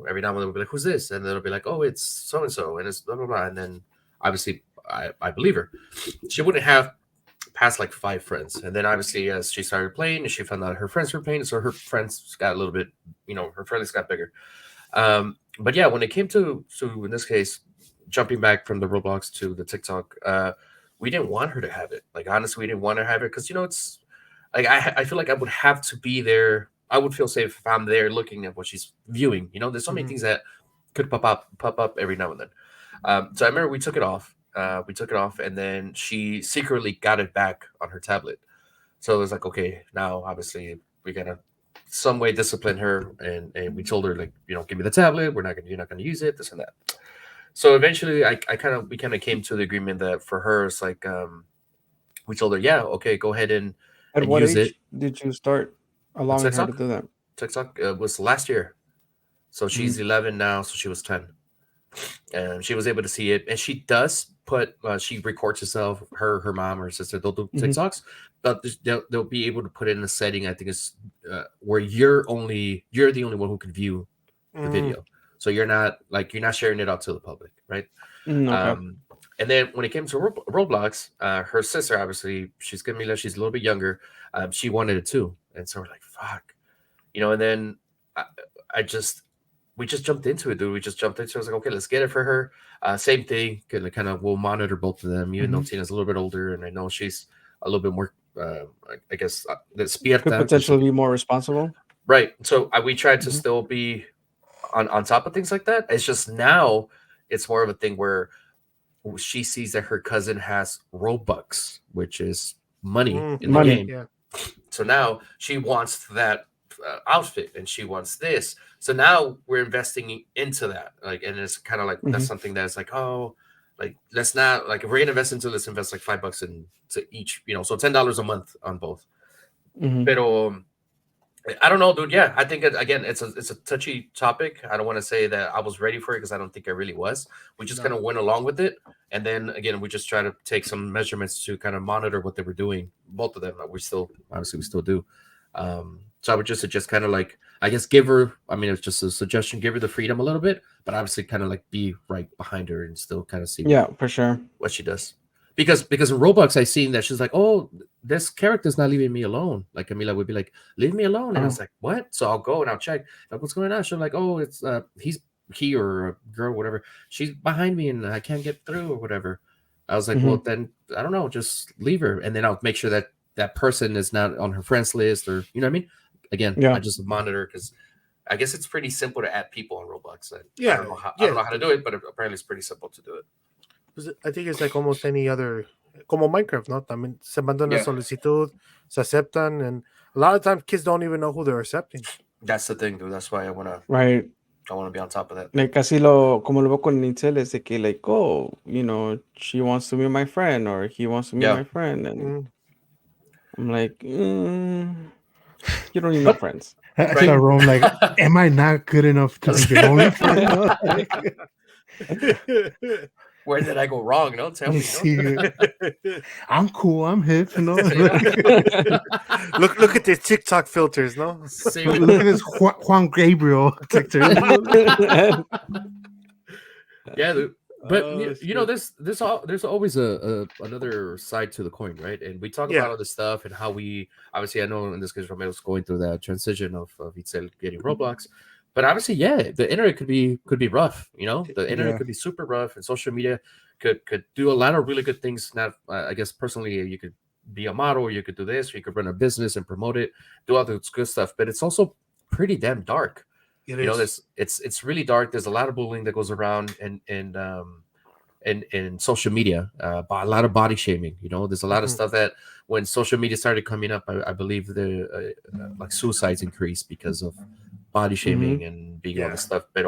every now and then we'll be like, who's this? And then it'll be like, oh, it's so and so, and it's blah blah blah. And then obviously I believe her. She wouldn't have past like 5 friends, and then obviously as she started playing and she found out her friends were playing, so her friends got a little bit, her friends got bigger. But yeah, when it came to in this case, jumping back from the Roblox to the TikTok, we didn't want her to have it. Like, honestly, we didn't want her to have it because it's like I feel like I would have to be there. I would feel safe if I'm there looking at what she's viewing. There's so many things that could pop up every now and then. So I remember we took it off. And then she secretly got it back on her tablet. So it was like, okay, now obviously we gotta some way discipline her, and we told her, like, give me the tablet. You're not gonna use it, this and that. So eventually, we kind of came to the agreement that for her, it's like, we told her, yeah, okay, go ahead and At what use age it. did you start allowing her to TikTok? do that? TikTok was last year, so she's 11 now, so she was 10. And she was able to see it, and she does put she records herself, her mom or sister, they'll do TikToks, but they'll be able to put it in a setting, I think it's where you're the only one who can view the video, so you're not sharing it out to the public, right? Okay. And then when it came to Roblox, her sister, obviously, she's Camila, she's a little bit younger, she wanted it too, and so we're like, fuck, and then we just jumped into it, dude. We just jumped into it. I was like, okay, let's get it for her. Same thing. Kind of, we'll monitor both of them, even though Tina's a little bit older, and I know she's a little bit more, I guess, despierta. Could potentially be more responsible. Right. So we tried to still be on top of things like that. It's just now it's more of a thing where she sees that her cousin has Robux, which is money in the game. Yeah. So now she wants that outfit, and she wants this. So now we're investing into that, like, and it's kind of like that's something that's like, oh, like, let's not, like, if we're gonna invest into, let's invest like $5 into each, so $10 a month on both. Pero I don't know, dude. Yeah, I think again, it's a touchy topic. I don't want to say that I was ready for it because I don't think I really was. We just kind of went along with it, and then again, we just try to take some measurements to kind of monitor what they were doing. Both of them, we still do. So I would just suggest kind of like, I guess, give her, I mean, it's just a suggestion, give her the freedom a little bit, but obviously kind of like be right behind her and still kind of see for sure what she does. because in Roblox I seen that she's like, oh, this character's not leaving me alone. Like Camila would be like, leave me alone, and I was like, what? So I'll go and I'll check. Like, what's going on? She's like, oh, it's he or a girl, whatever. She's behind me and I can't get through or whatever. I was like, well, then I don't know, just leave her, and then I'll make sure that that person is not on her friends list, or you know what I mean. Again, I just monitor because I guess it's pretty simple to add people on Roblox. I don't know how to do it, but apparently it's pretty simple to do it. I think it's like almost any other, como Minecraft, ¿no? También se manda una solicitud, se aceptan, and a lot of times kids don't even know who they're accepting. That's the thing, dude. That's why I wanna be on top of that. Like casi como lo veo con Intel es de que like, oh, you know, she wants to be my friend or he wants to be my friend, and I'm like, you don't need no friends. I start rolling like, am I not good enough to be your only friend? Where did I go wrong? No, tell me. No? I'm cool. I'm hip. You know. Look at these TikTok filters, no? Look at this Juan Gabriel TikTok. Yeah, dude. But you know, there's always another side to the coin, right? And we talk about all this stuff and how we obviously, I know in this case Romero's going through that transition of Itzel getting Roblox, but obviously, the internet could be rough. You know, the internet could be super rough, and social media could do a lot of really good things. Not, I guess personally, you could be a model, or you could do this, or you could run a business and promote it, do all this good stuff. But it's also pretty damn dark. You know, it's really dark. There's a lot of bullying that goes around, and social media, a lot of body shaming. You know, there's a lot of stuff that when social media started coming up, I believe the like suicides increased because of body shaming and being all this stuff. But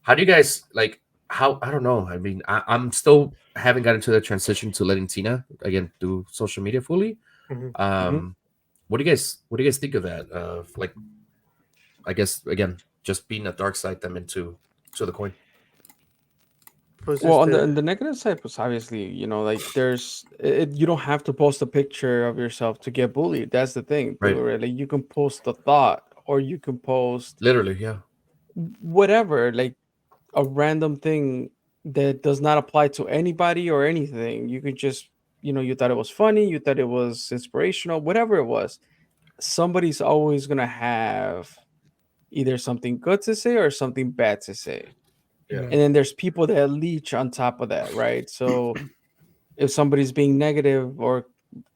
how do you guys like? How I don't know. I mean, I'm still haven't gotten to the transition to letting Tina again do social media fully. What do you guys think of that? Like, I guess again, just being a dark side them into the coin. Well, on the negative side, pues obviously, you know, like you don't have to post a picture of yourself to get bullied. That's the thing, right? Like you can post a thought, or you can post literally, whatever, like a random thing that does not apply to anybody or anything. You could just, you know, you thought it was funny, you thought it was inspirational, whatever it was. Somebody's always gonna have either something good to say or something bad to say. And then there's people that leech on top of that, right? So if somebody's being negative or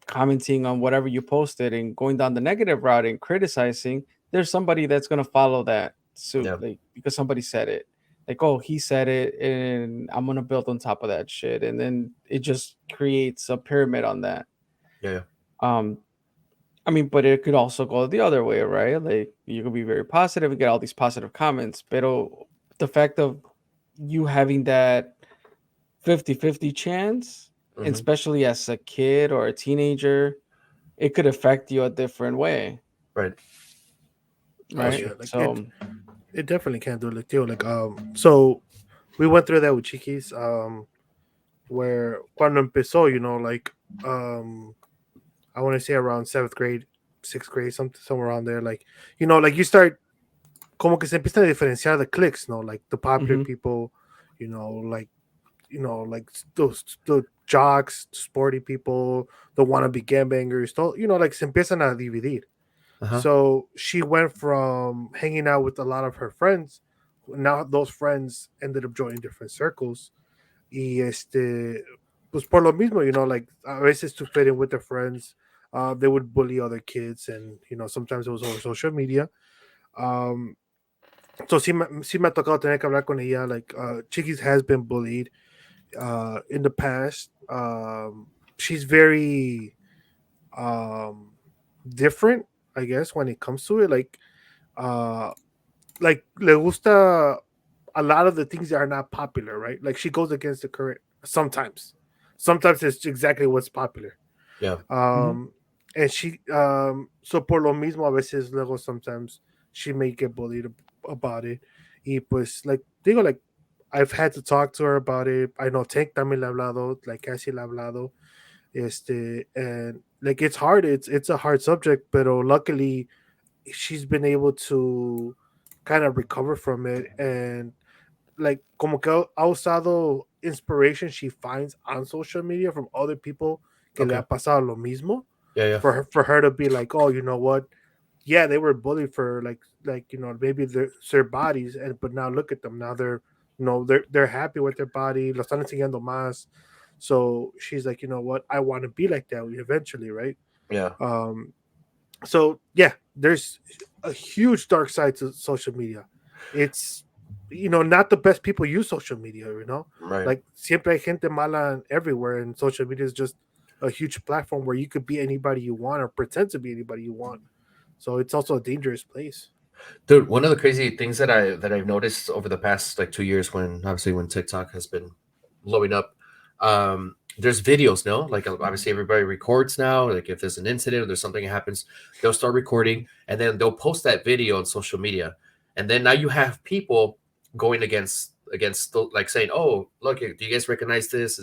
commenting on whatever you posted and going down the negative route and criticizing, there's somebody that's going to follow that suit, like because somebody said it. Like, oh, he said it, and I'm going to build on top of that shit. And then it just creates a pyramid on that. I mean, but it could also go the other way, right? Like you could be very positive and get all these positive comments, but the fact of you having that 50-50 chance, and especially as a kid or a teenager, it could affect you a different way. Right. Yeah, like so it definitely can do like too. Like so we went through that with Chiquis, where cuando empezó, you know, like I want to say around 7th grade, 6th grade, somewhere around there, like, you know, like you start como que se empiezan a diferenciar the cliques, no, like the popular people, you know, like those the jocks, sporty people, the wannabe gangbangers, you know, like se empiezan a dividir. So she went from hanging out with a lot of her friends. Now those friends ended up joining different circles. Y pues por lo mismo, you know, like a veces to fit in with their friends, they would bully other kids, and you know, sometimes it was over social media. So sí me ha tocado tener que hablar con ella. Like Chiquis has been bullied in the past. She's very different, I guess, when it comes to it. Like le gusta a lot of the things that are not popular, right? Like she goes against the current sometimes. Sometimes it's exactly what's popular. And she so por lo mismo a veces luego sometimes she may get bullied about it. Y pues like digo, like I've had to talk to her about it. I know Tank también le ha hablado, like casi le ha hablado. And like it's hard, it's a hard subject, but luckily she's been able to kind of recover from it. And like como que ha usado inspiration she finds on social media from other people que le Okay. ha pasado lo mismo Yeah. for her to be like, oh, you know what? Yeah, they were bullied for like maybe their bodies, and but now look at them. Now they're happy with their body. Lo están enseñando más. So she's like, you know what? I want to be like that eventually, right? Yeah. So yeah, there's a huge dark side to social media. It's not the best people use social media. Right. Like siempre hay gente mala everywhere, and social media is just a huge platform where you could be anybody you want or pretend to be anybody you want. So it's also a dangerous place. Dude, one of the crazy things that I've noticed over the past like 2 years, when TikTok has been blowing up, there's videos, no? Like obviously everybody records now. Like if there's an incident or there's something that happens, they'll start recording and then they'll post that video on social media. And then now you have people going against like saying, oh, look, do you guys recognize this?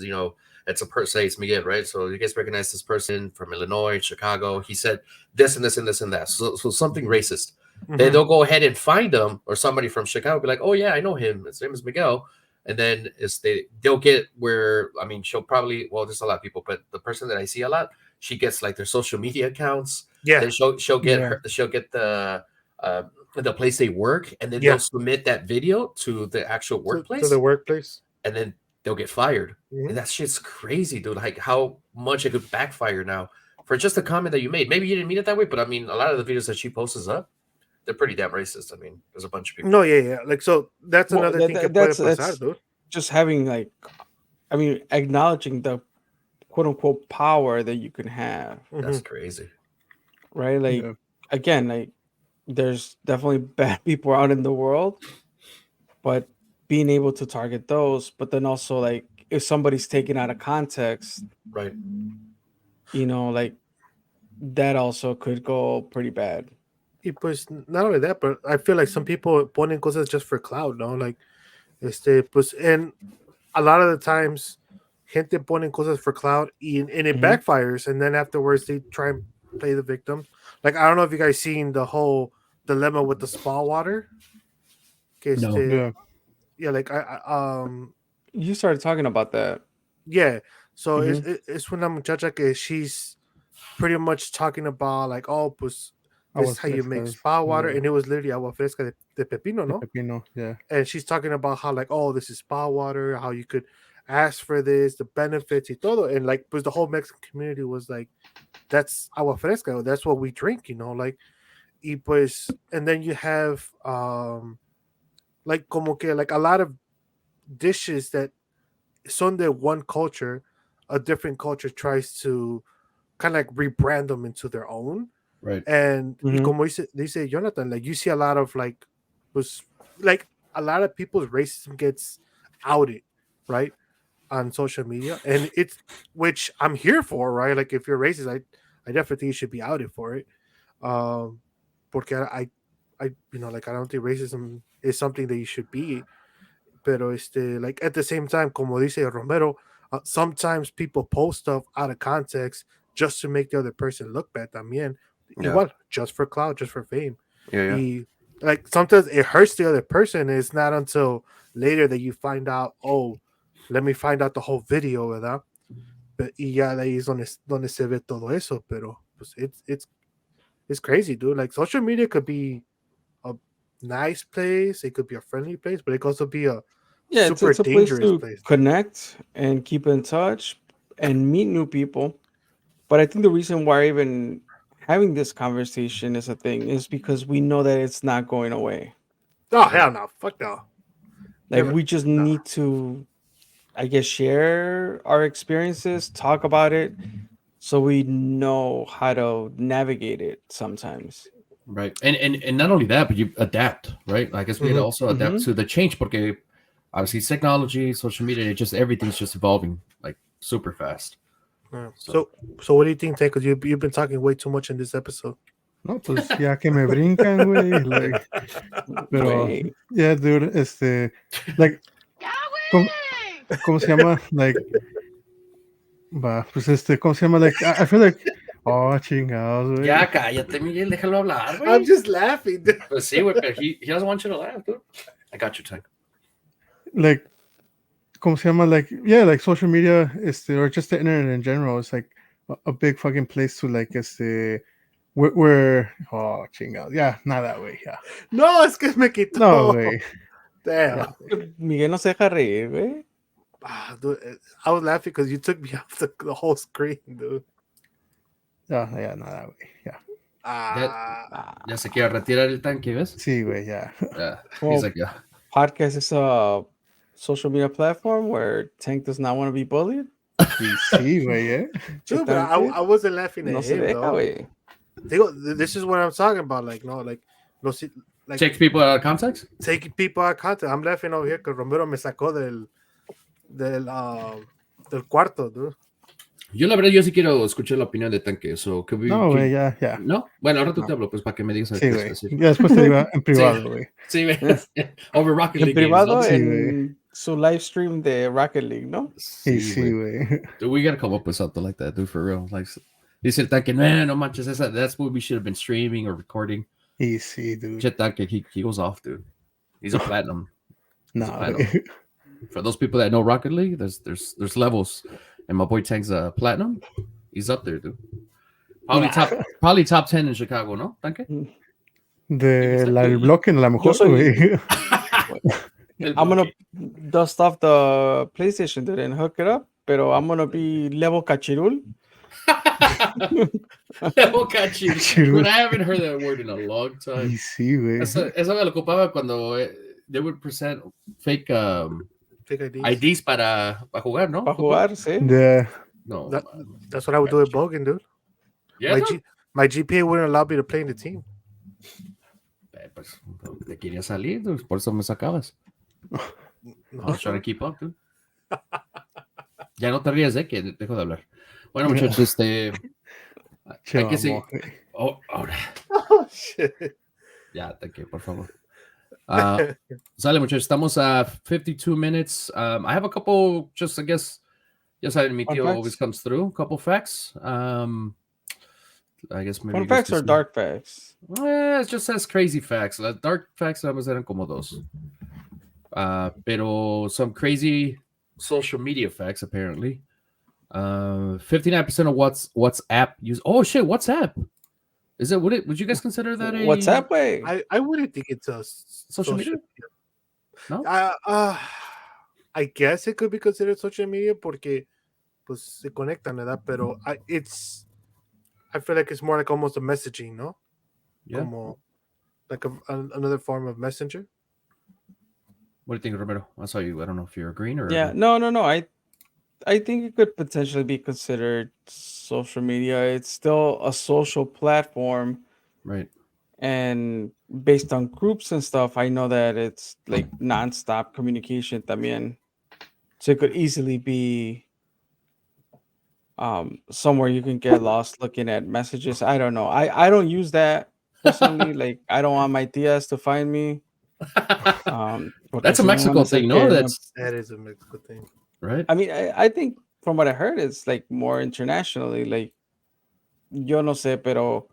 It's a person, say it's Miguel, right? So you guys recognize this person from Illinois, Chicago. He said this and this and this and that. So something racist. Then they'll go ahead and find them, or somebody from Chicago be like, oh yeah, I know him. His name is Miguel. And then they'll get where, I mean, she'll probably, well, there's a lot of people, but the person that I see a lot, she gets like their social media accounts. Yeah. Then she'll get Yeah. she'll get the place they work, and then they'll submit that video to the actual workplace. To the workplace. And then they'll get fired. Mhm. And that shit's crazy, dude. Like how much it could backfire now for just a comment that you made. Maybe you didn't mean it that way, but I mean, a lot of the videos that she posts up, they're pretty damn racist. I mean, there's a bunch of people. No, yeah. Like, so that's Well, another thing que puede that's pasar, dude. just having like, I mean, acknowledging the quote unquote power that you can have, That's crazy. right? Like, Yeah. again, like there's definitely bad people out in the world, but being able to target those, but then also like if somebody's taken out of context, Right. like that also could go pretty bad. Y pues not only that, but I feel like some people ponen cosas just for clout, no? Like, pues, and a lot of the times, gente ponen cosas for clout, and it backfires, and then afterwards they try and play the victim. Like, I don't know if you guys seen the whole dilemma with the spa water. No. Yeah. Yeah, like You started talking about that. yeah. So it's una muchacha que she's pretty much talking about like, oh, pues this is how you make spa water, and it was literally agua fresca de pepino, no? Pepino, yeah. And she's talking about how like, oh, this is spa water, how you could ask for this, the benefits y todo, and like, pues the whole Mexican community was like, that's agua fresca, that's what we drink, like, y pues, and then you have like como que like a lot of dishes that son de one culture, a different culture tries to kind of like rebrand them into their own. Right. And y como dice Jonathan, like you see a lot of like a lot of people's racism gets outed, right, on social media, and it's which I'm here for, right? Like if you're racist, I definitely think you should be outed for it. Porque I like I don't think racism is something that you should be. Pero like at the same time, como dice Romero, sometimes people post stuff out of context just to make the other person look bad también. Yeah. Igual, just for clout, just for fame. Yeah. Like sometimes it hurts the other person. It's not until later that you find out, oh, let me find out the whole video, ¿verdad? Y ya de ahí es donde se ve todo eso. Pero pues it's crazy, dude. Like social media could be a nice place, it could be a friendly place, but it could also be a super it's a dangerous place to connect and keep in touch and meet new people. But I think the reason why even having this conversation is a thing is because we know that it's not going away. Oh hell no, fuck no. Like we just need to, I guess, share our experiences, talk about it, so we know how to navigate it sometimes. Right. And not only that, but you adapt, right? I guess we had to also adapt to the change because obviously technology, social media, everything's just evolving like super fast. Yeah. So what do you think, Tank? Because you've been talking way too much in this episode. No, pues ya que me brincan, güey. Like, pero, Güey. yeah, dude, like, ¿cómo se llama? Like, pues ¿cómo se llama? Like, I feel like, oh, chingados, güey. Ya, cállate, Miguel, déjalo hablar, güey. I'm just laughing. Pues sí, güey, pero he doesn't want you to laugh, dude. I got you, Tank. like, ¿cómo se llama? Like, yeah, like social media, or just the internet in general, is like a big fucking place to like, where oh, chingado, yeah, not that way, yeah, No, es que me quitó. no way, Damn. yeah, Miguel no se deja reír, güey. Ah, dude, I was laughing because you took me off the whole screen, dude. yeah, not that way, yeah, Ah, Ya se quiere retirar el tanque, ¿ves? sí, güey, yeah, Yeah. Well, He's like, yeah. Podcast is a social media platform where Tank does not want to be bullied. y sí, güey, yeah, dude, but Tanque I wasn't laughing at no se him, deja, though. güey. Digo, this is what I'm talking about. Like, no, like, like Takes people out of context? taking people out of context. I'm laughing over here because Romero me sacó del cuarto, dude. Yo la verdad, yo sí quiero escuchar la opinión de Tanque. So, no, güey, yeah, yeah, ¿No? Bueno, ahora tú No. te hablo, pues, para que me digas a ver sí, qué güey, es decir. ya después te digo en privado, güey, Sí, güey. Over Rocket En League privado, games, ¿no? Sí, en su live stream de Rocket League, ¿no? y Sí, sí, güey. güey, Dude, we gotta come up with something like that, dude, for real. Like, dice el Tanque, no manches, that's what we should have been streaming or recording. y sí, dude, Shit, Tanque, he goes off, dude. He's a platinum. He's a no, platinum. güey, For those people that know Rocket League, there's levels, and my boy Tank's a platinum. He's up there, dude. Probably top 10 in Chicago, ¿no, Tanque? el bloque, a lo mejor, soy- güey, I'm gonna dust off the PlayStation, dude, and hook it up. Pero I'm gonna be level cachirul. Dude, I haven't heard that word in a long time. y sí, güey, Eso me lo ocupaba cuando they would present fake Fake IDs. IDs para jugar, ¿no? Para jugar, sí. yeah. No. That's what I would do with Bogan, dude. Yeah, My GPA wouldn't allow me to play in the team. Pues te quería salir, dude, por eso me sacabas. I No, was trying to keep up, dude. Ya no te rías, que dejo de hablar. Bueno, muchachos, hay que seguir. Oh, ahora. oh, shit. Ya, Tanque, por favor. Sale, muchachos. Estamos a 52 minutes. I have a couple, just I guess, yes, mi Fun tío facts? always comes through. A couple facts. I guess maybe. Fun you guys facts can or see. dark facts? It just says crazy facts. Las dark facts nada más eran como dos. Pero some crazy social media facts apparently. 59% of WhatsApp use. Oh shit, WhatsApp. Is it? Would you guys consider that a WhatsApp, way? I wouldn't think it's a social media? No. I guess it could be considered social media porque pues se conectan, ¿verdad? Pero I feel like it's more like almost a messaging, no? Yeah. Como like another form of messenger. What do you think, Romero? I saw you. I don't know if you're agreeing or Yeah, no. I think it could potentially be considered social media. It's still a social platform, right. and based on groups and stuff, I know that it's like nonstop communication también. So it could easily be somewhere you can get lost looking at messages. I don't know. I don't use that personally. Like I don't want my tias to find me. Porque That's a si no van a Mexico hacer thing, que no? me- That is a Mexico thing. Right. I mean, I think from what I heard, it's like more internationally. Like, yo no sé, pero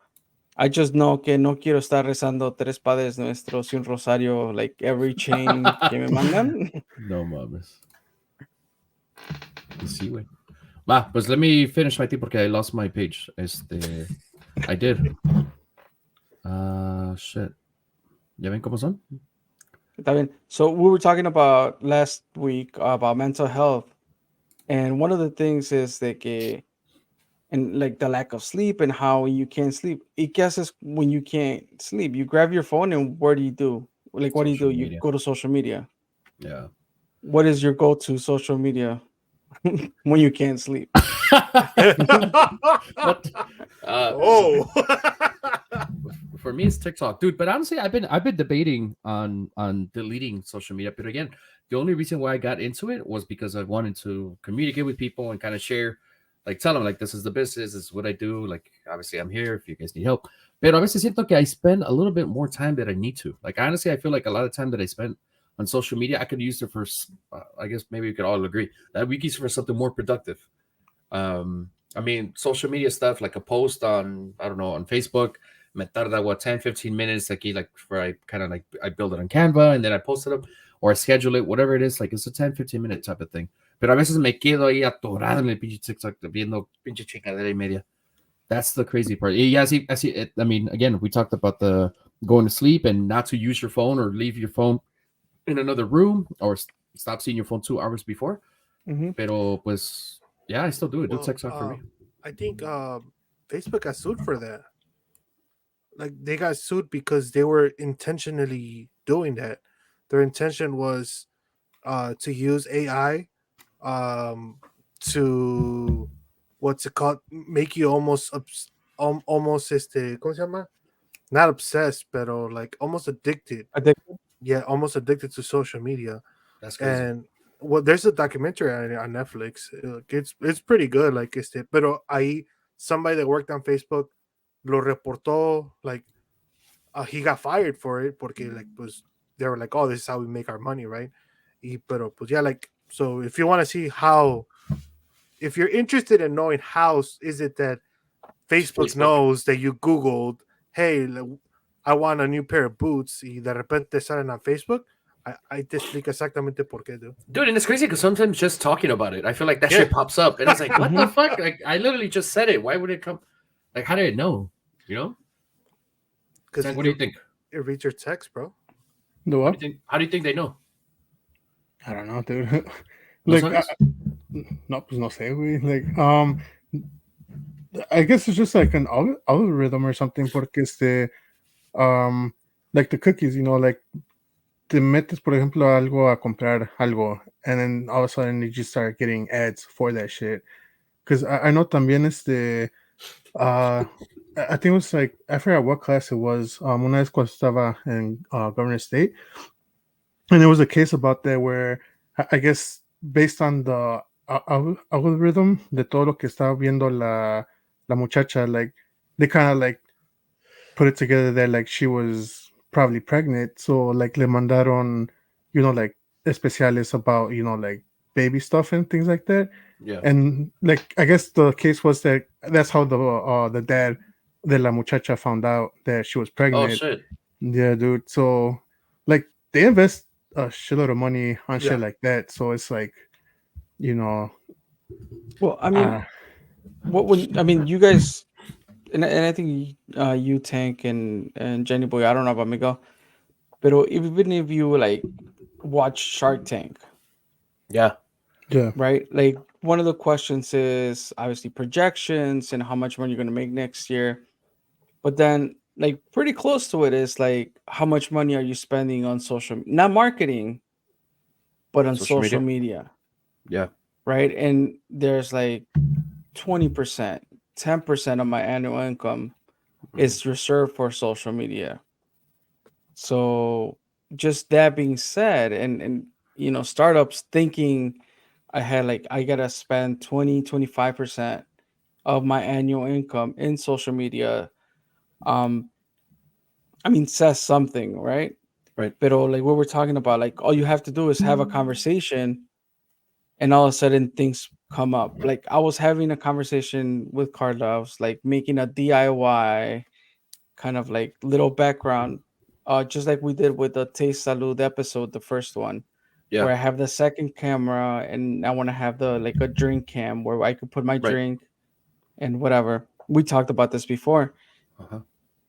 I just know que no quiero estar rezando tres padres nuestros y un rosario like every chain que me mandan. No mames. Sí, güey. Va, pues let me finish my thing porque I lost my page. I did. Shit. ¿Ya ven cómo son? Está bien. So we were talking about last week about mental health, and one of the things is that que, and like the lack of sleep and how you can't sleep. ¿Y qué haces when you can't sleep? You grab your phone and what do you do? Like, what do you do? Social You media. go to social media. Yeah. What is your go-to social media when you can't sleep? What? Oh. For me, it's TikTok, dude. But honestly, I've been debating on deleting social media. But again, the only reason why I got into it was because I wanted to communicate with people and kind of share, like tell them like this is the business, this is what I do. Like obviously, I'm here if you guys need help. But obviously, siento que I spend a little bit more time than I need to. Like honestly, I feel like a lot of time that I spent on social media, I could use it for. I guess maybe we could all agree that we could use it for something more productive. I mean, social media stuff like a post on, I don't know, on Facebook, me tarda what 10-15 minutes like for I kind of like I build it on Canva and then I post it up. or I schedule it, whatever it is. Like it's a 10-15 minute type of thing. Pero a veces me quedo ahí atorado en el pinche TikTok viendo pinche chingadera y media. That's the crazy part. Yeah, I mean, again, we talked about the going to sleep and not to use your phone or leave your phone in another room or stop seeing your phone 2 hours before. Mhm. Pero pues, yeah, I still do it. Do TikTok for me. I think Facebook got sued for that. Like they got sued because they were intentionally doing that. Their intention was to use AI to what's it called? Make you almost almost ¿cómo se llama? Not obsessed, but like almost addicted. Addicted? Yeah, almost addicted to social media. That's crazy. And well, there's a documentary on Netflix. It's pretty good. Like pero ahí somebody that worked on Facebook lo reportó. Like he got fired for it porque like pues they were like, oh, this is how we make our money, right? Pero pues yeah, like so if you want to see how, if you're interested in knowing how is it that Facebook knows that you Googled, hey, I want a new pair of boots, y de repente salen on Facebook. I te explico exactamente por qué, dude. Dude, and it's crazy because sometimes just talking about it, I feel like that shit pops up, and it's like, what the fuck? Like, I literally just said it. Why would it come? Like, how did it know? You know? Because What do you think? It reads your text, bro. The what? How do you think they know? I don't know, dude. ¿No Like, sabes? no, pues no sé, güey. Like, I guess it's just like an algorithm or something, porque like the cookies, you know, like te metes, por ejemplo, algo a comprar algo, and then all of a sudden you just start getting ads for that shit. Because I know también I think it was like, I forgot what class it was. Una vez cuando estaba en Governor State, and there was a case about that where I guess based on the algorithm de todo lo que estaba viendo la muchacha, like they kind of like put it together that like she was probably pregnant, so like le mandaron, you know, like especiales about, you know, like baby stuff and things like that. Yeah. And like I guess the case was that that's how the dad de la muchacha found out that she was pregnant. Oh shit. Yeah, dude. So like they invest a shitload of money on shit like that. So it's like, you know. Well, I mean, what would I mean? You guys, and I think you Tank and Jenny Boy. I don't know about Miguel, but even if you like watch Shark Tank, Yeah. Yeah. right? Like one of the questions is obviously projections and how much money you're gonna make next year. But then like pretty close to it is like how much money are you spending on not marketing, but on social media. Yeah. Right? And there's like 20%, 10% of my annual income is reserved for social media. So just that being said, and you know, startups thinking I had like I gotta spend 20-25% of my annual income in social media, I mean says something, right? Right. But like what we're talking about, like all you have to do is have a conversation and all of a sudden things come up. Like I was having a conversation with Carla, I was like making a DIY kind of like little background, just like we did with the Taste Salud episode, the first one. Yeah. Where I have the second camera and I want to have the like a drink cam where I could put my drink and whatever. We talked about this before. Uh-huh.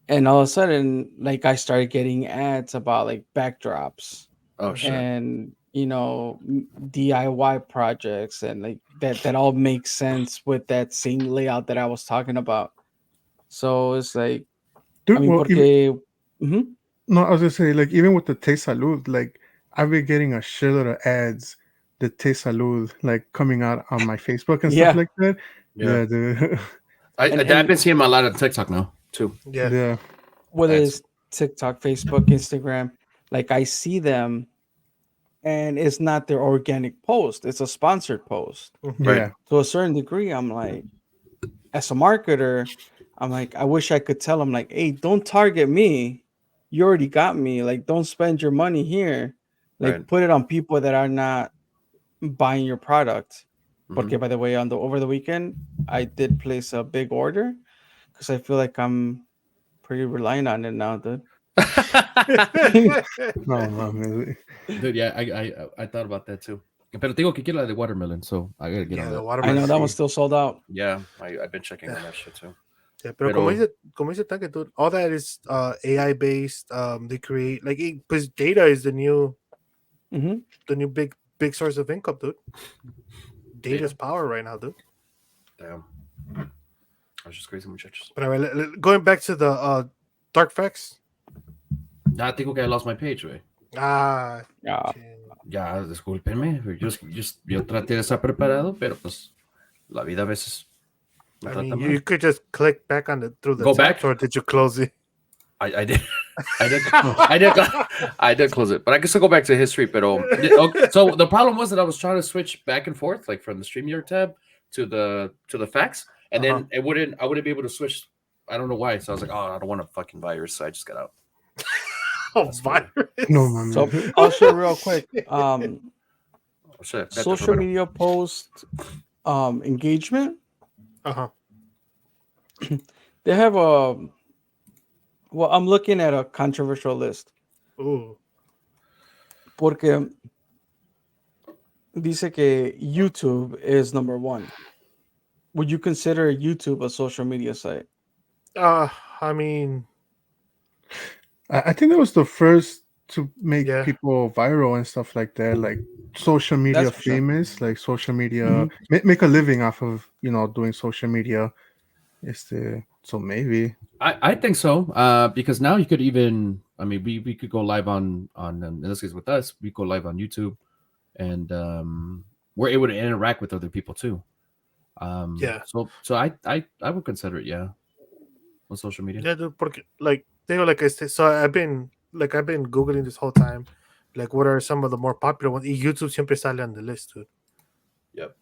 And all of a sudden, like I started getting ads about like backdrops. Oh shit. And you know, DIY projects and like that all makes sense with that same layout that I was talking about. So it's like, Dude, I mean, well, porque no, I was gonna say, like, even with the Taste Salud, like, I've been getting a shitload of ads, the Taste Salud, like, coming out on my Facebook and stuff like that. Yeah, dude. I've been seeing them a lot on TikTok now too. Yeah. Whether it's TikTok, Facebook, Instagram, like I see them and it's not their organic post, it's a sponsored post. Yeah. To a certain degree, I'm like, as a marketer, I'm like, I wish I could tell them, like, hey, don't target me. You already got me. Like, don't spend your money here. Like, put it on people that are not buying your product. Porque, by the way, over the weekend, I did place a big order because I feel like I'm pretty reliant on it now, dude. No, mames. Dude, yeah, I thought about that too. Pero tengo que quiero la de watermelon, so I gotta get Yeah, on the that. I watermelon. know that sí. one's still sold out. Yeah, I've been checking on that shit too. Yeah, pero como dice Tanque, dude, all that is AI based. They create because data is the new big source of income, dude. Data's power right now, dude. Damn. I was just crazy, muchachos. But anyway, going back to the dark facts. Nah, tengo que I lost my page, güey. Ah, Yeah. Ya, discúlpenme. Yo traté de estar preparado, pero pues la vida a veces me I trata mean, mal. you could just click back on through the Go tabs, back? or did you close it? I did. I did close it, but I can still go back to history. Pero so the problem was that I was trying to switch back and forth, like from the StreamYard tab to the facts, and then I wouldn't be able to switch. I don't know why. So I was like, oh, I don't want a fucking virus, so I just got out. Virus. No, mames. So I'll share real quick. Shit, Social media post engagement. They have a. Well, I'm looking at a controversial list. Ooh. Porque dice que YouTube is number one. Would you consider YouTube a social media site? I mean, I think that was the first to make Yeah. people viral and stuff like that, like social media That's for sure. famous, like social media make a living off of doing social media. So maybe. I think so, because now you could even, I mean, we could go live on in this case with us, we go live on YouTube, and we're able to interact with other people too. Yeah. So I would consider it, yeah, on social media. yeah, dude, porque like I said, so I've been googling this whole time, like what are some of the more popular ones? Y YouTube siempre sale on the list, dude. Yep,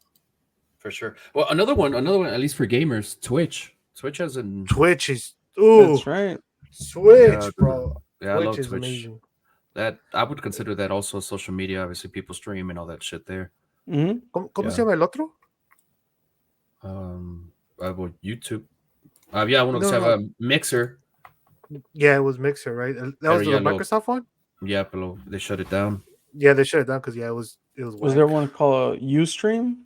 for sure. Well, another one, at least for gamers, Twitch has an Twitch is That's right. Switch, Yeah, bro. yeah, I love Twitch is Twitch. amazing. That I would consider that also social media. Obviously, people stream and all that shit there. ¿Cómo se Yeah. llama el otro? Well, YouTube. Yeah, uno que se llama Mixer. Yeah, it was Mixer, right? That was the yeah, Microsoft one. Yeah, pero they shut it down. Yeah, they shut it down because it was. Was whack. there one called Ustream?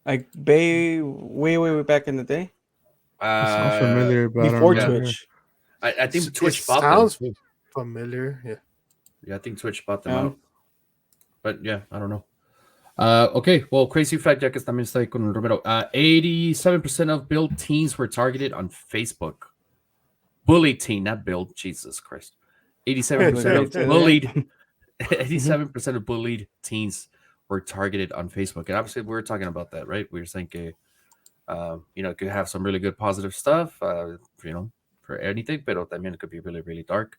Like way back in the day Sounds familiar, but before I don't know. Twitch. I think It Twitch bought sounds them. familiar. Yeah. Yeah, I think Twitch bought them Yeah. out. But yeah, I don't know. Okay, well, crazy fact, ya que también está ahí con Romero. 87% of build teens were targeted on Facebook. Bullied teen, not build. Jesus Christ. 87% of bullied. 87% of bullied teens were targeted on Facebook, and obviously we were talking about that, right? We were saying, it could have some really good positive stuff, for anything, but también it could be really, really dark.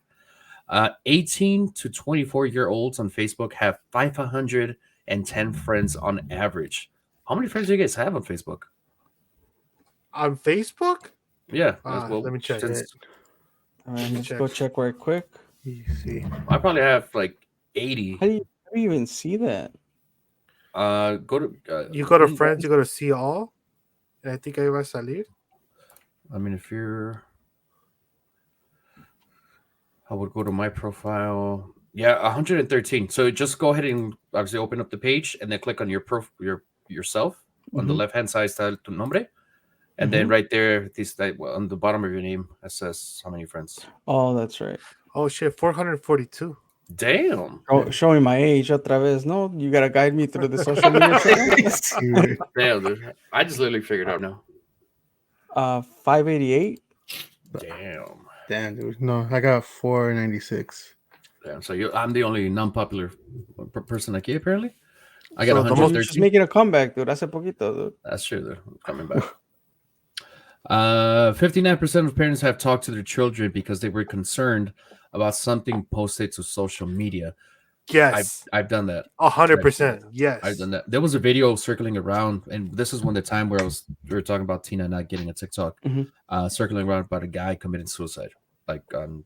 18 to 24-year-olds on Facebook have 510 friends on average. How many friends do you guys have on Facebook? On Facebook? Yeah, let me check. Let's go check right quick. Easy. I probably have like 80. How do you even see that? Go to You go to friends, you go to see all, and I think ahí va a salir. I mean, if you're, I would go to my profile. Yeah, 113. So just go ahead and obviously open up the page and then click on yourself. On the left hand side, está tu nombre, and then right there, on the bottom of your name, it says how many friends. Oh, that's right. Oh shit, 442. Damn. Showing my age otra vez. No, you gotta guide me through the social media channel. Damn, dude. I just literally figured out now. 588. Damn, dude. No, I got 496. Damn. So I'm the only non-popular person aquí, apparently. I got You're 113. just making a comeback, dude. Hace poquito, dude. That's true, though. I'm coming back. 59% of parents have talked to their children because they were concerned about something posted to social media. Yes, I've done that. 100%. Yes, I've done that. There was a video circling around, and this is when the time where we were talking about Tina not getting a TikTok, circling around about a guy committing suicide. The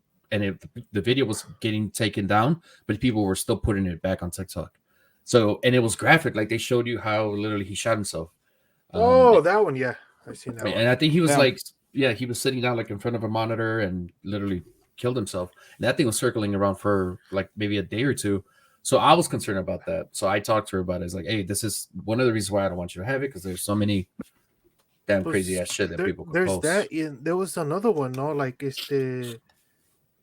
video was getting taken down, but people were still putting it back on TikTok. So, and it was graphic, like they showed you how literally he shot himself. That one, yeah, I've seen that. And I think he was he was sitting down like in front of a monitor and literally killed himself. And that thing was circling around for like maybe a day or two. So I was concerned about that. So I talked to her about it. It's like, hey, this is one of the reasons why I don't want you to have it, because there's so many damn crazy ass shit that people could There's post. that. There was another one, no? Like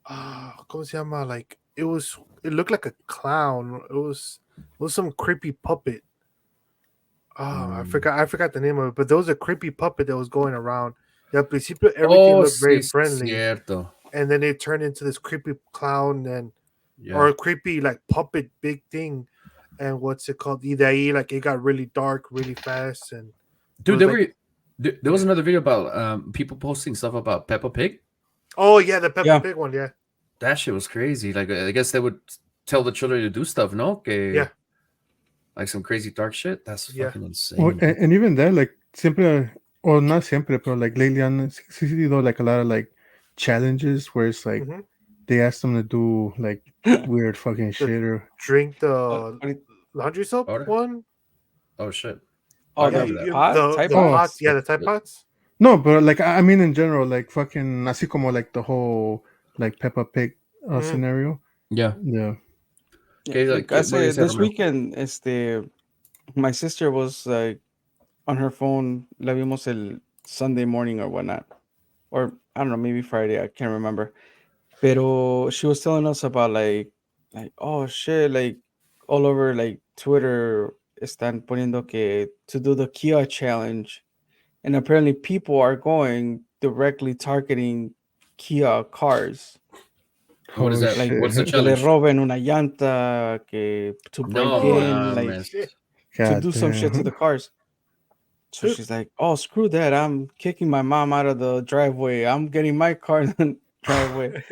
¿cómo se llama? Like it looked like a clown. It was some creepy puppet. Oh, I forgot the name of it, but there was a creepy puppet that was going around. Al principio, everything looked very friendly, cierto. and then it turned into this creepy clown Yeah. or a creepy like puppet big thing. And what's it called? Y de ahí, like it got really dark really fast. And Dude, it was there was another video about people posting stuff about Peppa Pig. oh yeah, the Peppa Yeah. Pig one, yeah. That shit was crazy. Like, I guess they would tell the children to do stuff, no? Que, Yeah. Like some crazy dark shit. That's Yeah. fucking insane. Well, and even that, like, siempre, or not siempre, but like lately on, sido like a lot of like challenges where it's like Mhm. they ask them to do like weird fucking shit or Drink the What- laundry soap Water? one. Oh shit. Oh, I the remember that. pot? the Type pot? pots, yeah, the Tide The- Pots. no, but like I mean in general, like fucking así como like the whole like Peppa Pig Mhm. scenario. Yeah. Yeah. Okay, Like what I do you said, say, this Romero? weekend, my sister was like on her phone. La vimos el Sunday morning or whatnot, or I don't know, maybe Friday. I can't remember. Pero she was telling us about like oh shit, like all over like Twitter están poniendo que to do the Kia challenge, and apparently people are going directly targeting Kia cars. What is Holy that? Like What's the shit. que le challenge? roben una llanta, que to break No, in, like mames. to God do some shit to damn. the cars. So Dude. she's like, "Oh, screw that! I'm kicking my mom out of the driveway. I'm getting my car in the driveway."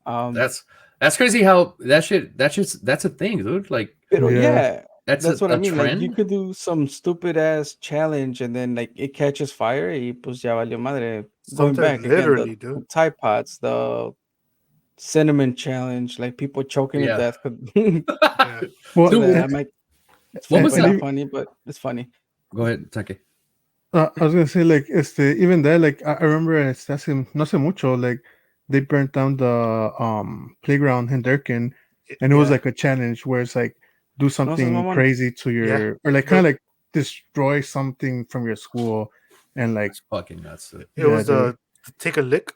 That's crazy how that's a thing, dude. Like, Pero Yeah. yeah, that's that's what I a mean. Like you trend. could do some stupid ass challenge and then like it catches fire. Y pues ya valió madre. Going Sometimes back again, literally, the dude. Tide Pods, the cinnamon challenge, like people choking to Yeah. death. Yeah. Well, So Dude, that and- I'm like, it's What funny, was but that? not funny, but it's funny. Go ahead, Take. I was gonna say like even there like I remember no hace mucho like they burnt down the playground in Durkin and it was Yeah. like a challenge where it's like do something mamón. crazy to your or like The- kind of like destroy something from your school and like It's fucking nuts. Dude. It Yeah, was dude. take a lick.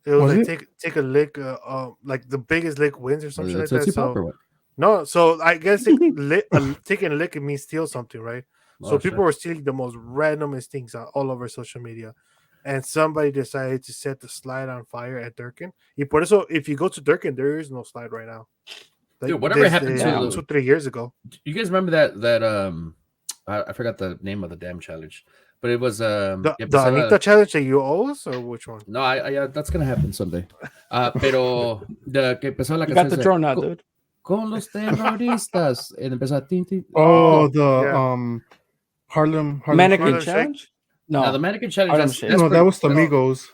It was, Was like it? take a lick, like the biggest lick wins or Was something it like that. Tootsie Pop So or what? no, so I guess taking a lick, it means steal something, right? So Oh, people shit. were stealing the most randomest things all over social media, and somebody decided to set the slide on fire at Durkin. Y por eso, if you go to Durkin, there is no slide right now. Like, Dude, whatever happened to Damn. the, 2-3 years ago? you guys remember that I forgot the name of the damn challenge, but it was The empezaba- Anita challenge that you owe us, or which one? no, I that's gonna happen someday. Pero the que empezó la You got canción the es de, drone now, "Co- dude. con los terroristas", y empezó tin, tin. Oh, the yeah. Harlem Mannequin Harlem Shake? challenge? No. Now the mannequin challenge, Harlem that's Shake. no, that pretty- was the no. Migos.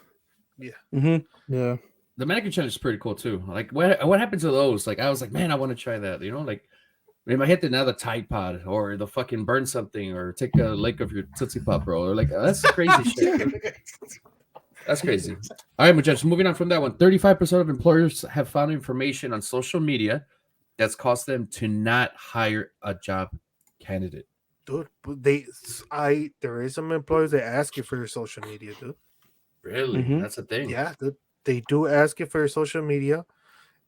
Mm-hmm. Yeah. the mannequin challenge is pretty cool too. Like, what happened to those? Like, I was like, man, I want to try that. You know, like, maybe I hit another Tide Pod or the fucking burn something or take a lick of your Tootsie Pop, bro. Or like, that's crazy shit. Dude. That's crazy. All right, muchachos, moving on from that one. 35% of employers have found information on social media that's caused them to not hire a job candidate. Dude, but there is some employers that ask you for your social media, dude. Really? Mhm. That's a thing. Yeah, dude, they do ask you for your social media,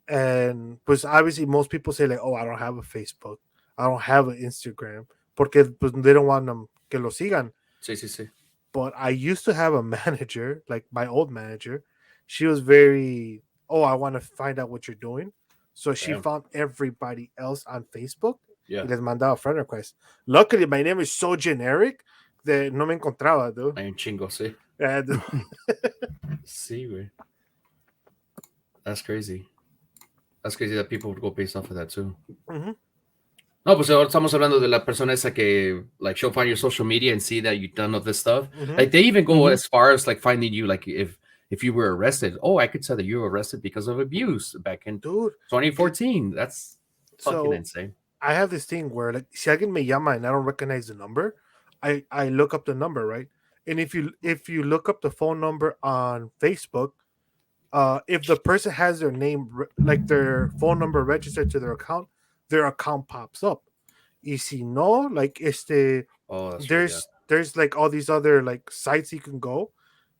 and pues obviously most people say like, oh, I don't have a Facebook, I don't have an Instagram, porque pues, they don't want them que lo sigan. Sí, sí, sí. But I used to have a manager, like my old manager. She was very, oh, I want to find out what you're doing. So she Damn. found everybody else on Facebook. Yeah. Y les mandaba friend request. Luckily, my name is so generic that no me encontraba, dude. Hay un chingo, sí. And Sí, güey. That's crazy. That's crazy that people would go based off of that too. Mhm. No, pues ahora estamos hablando de la persona esa que, like, she'll find your social media and see that you've done all this stuff. Mhm. Like, they even go Mhm. as far as, like, finding you, like, if you were arrested. Oh, I could say that you were arrested because of abuse back in dude, 2014. That's fucking so insane. I have this thing where like si alguien me llama and I don't recognize the number, I look up the number, right? And if you look up the phone number on Facebook, if the person has their name, like their phone number registered to their account pops up. Y si no, like Oh, that's right. Yeah. there's like all these other like sites you can go.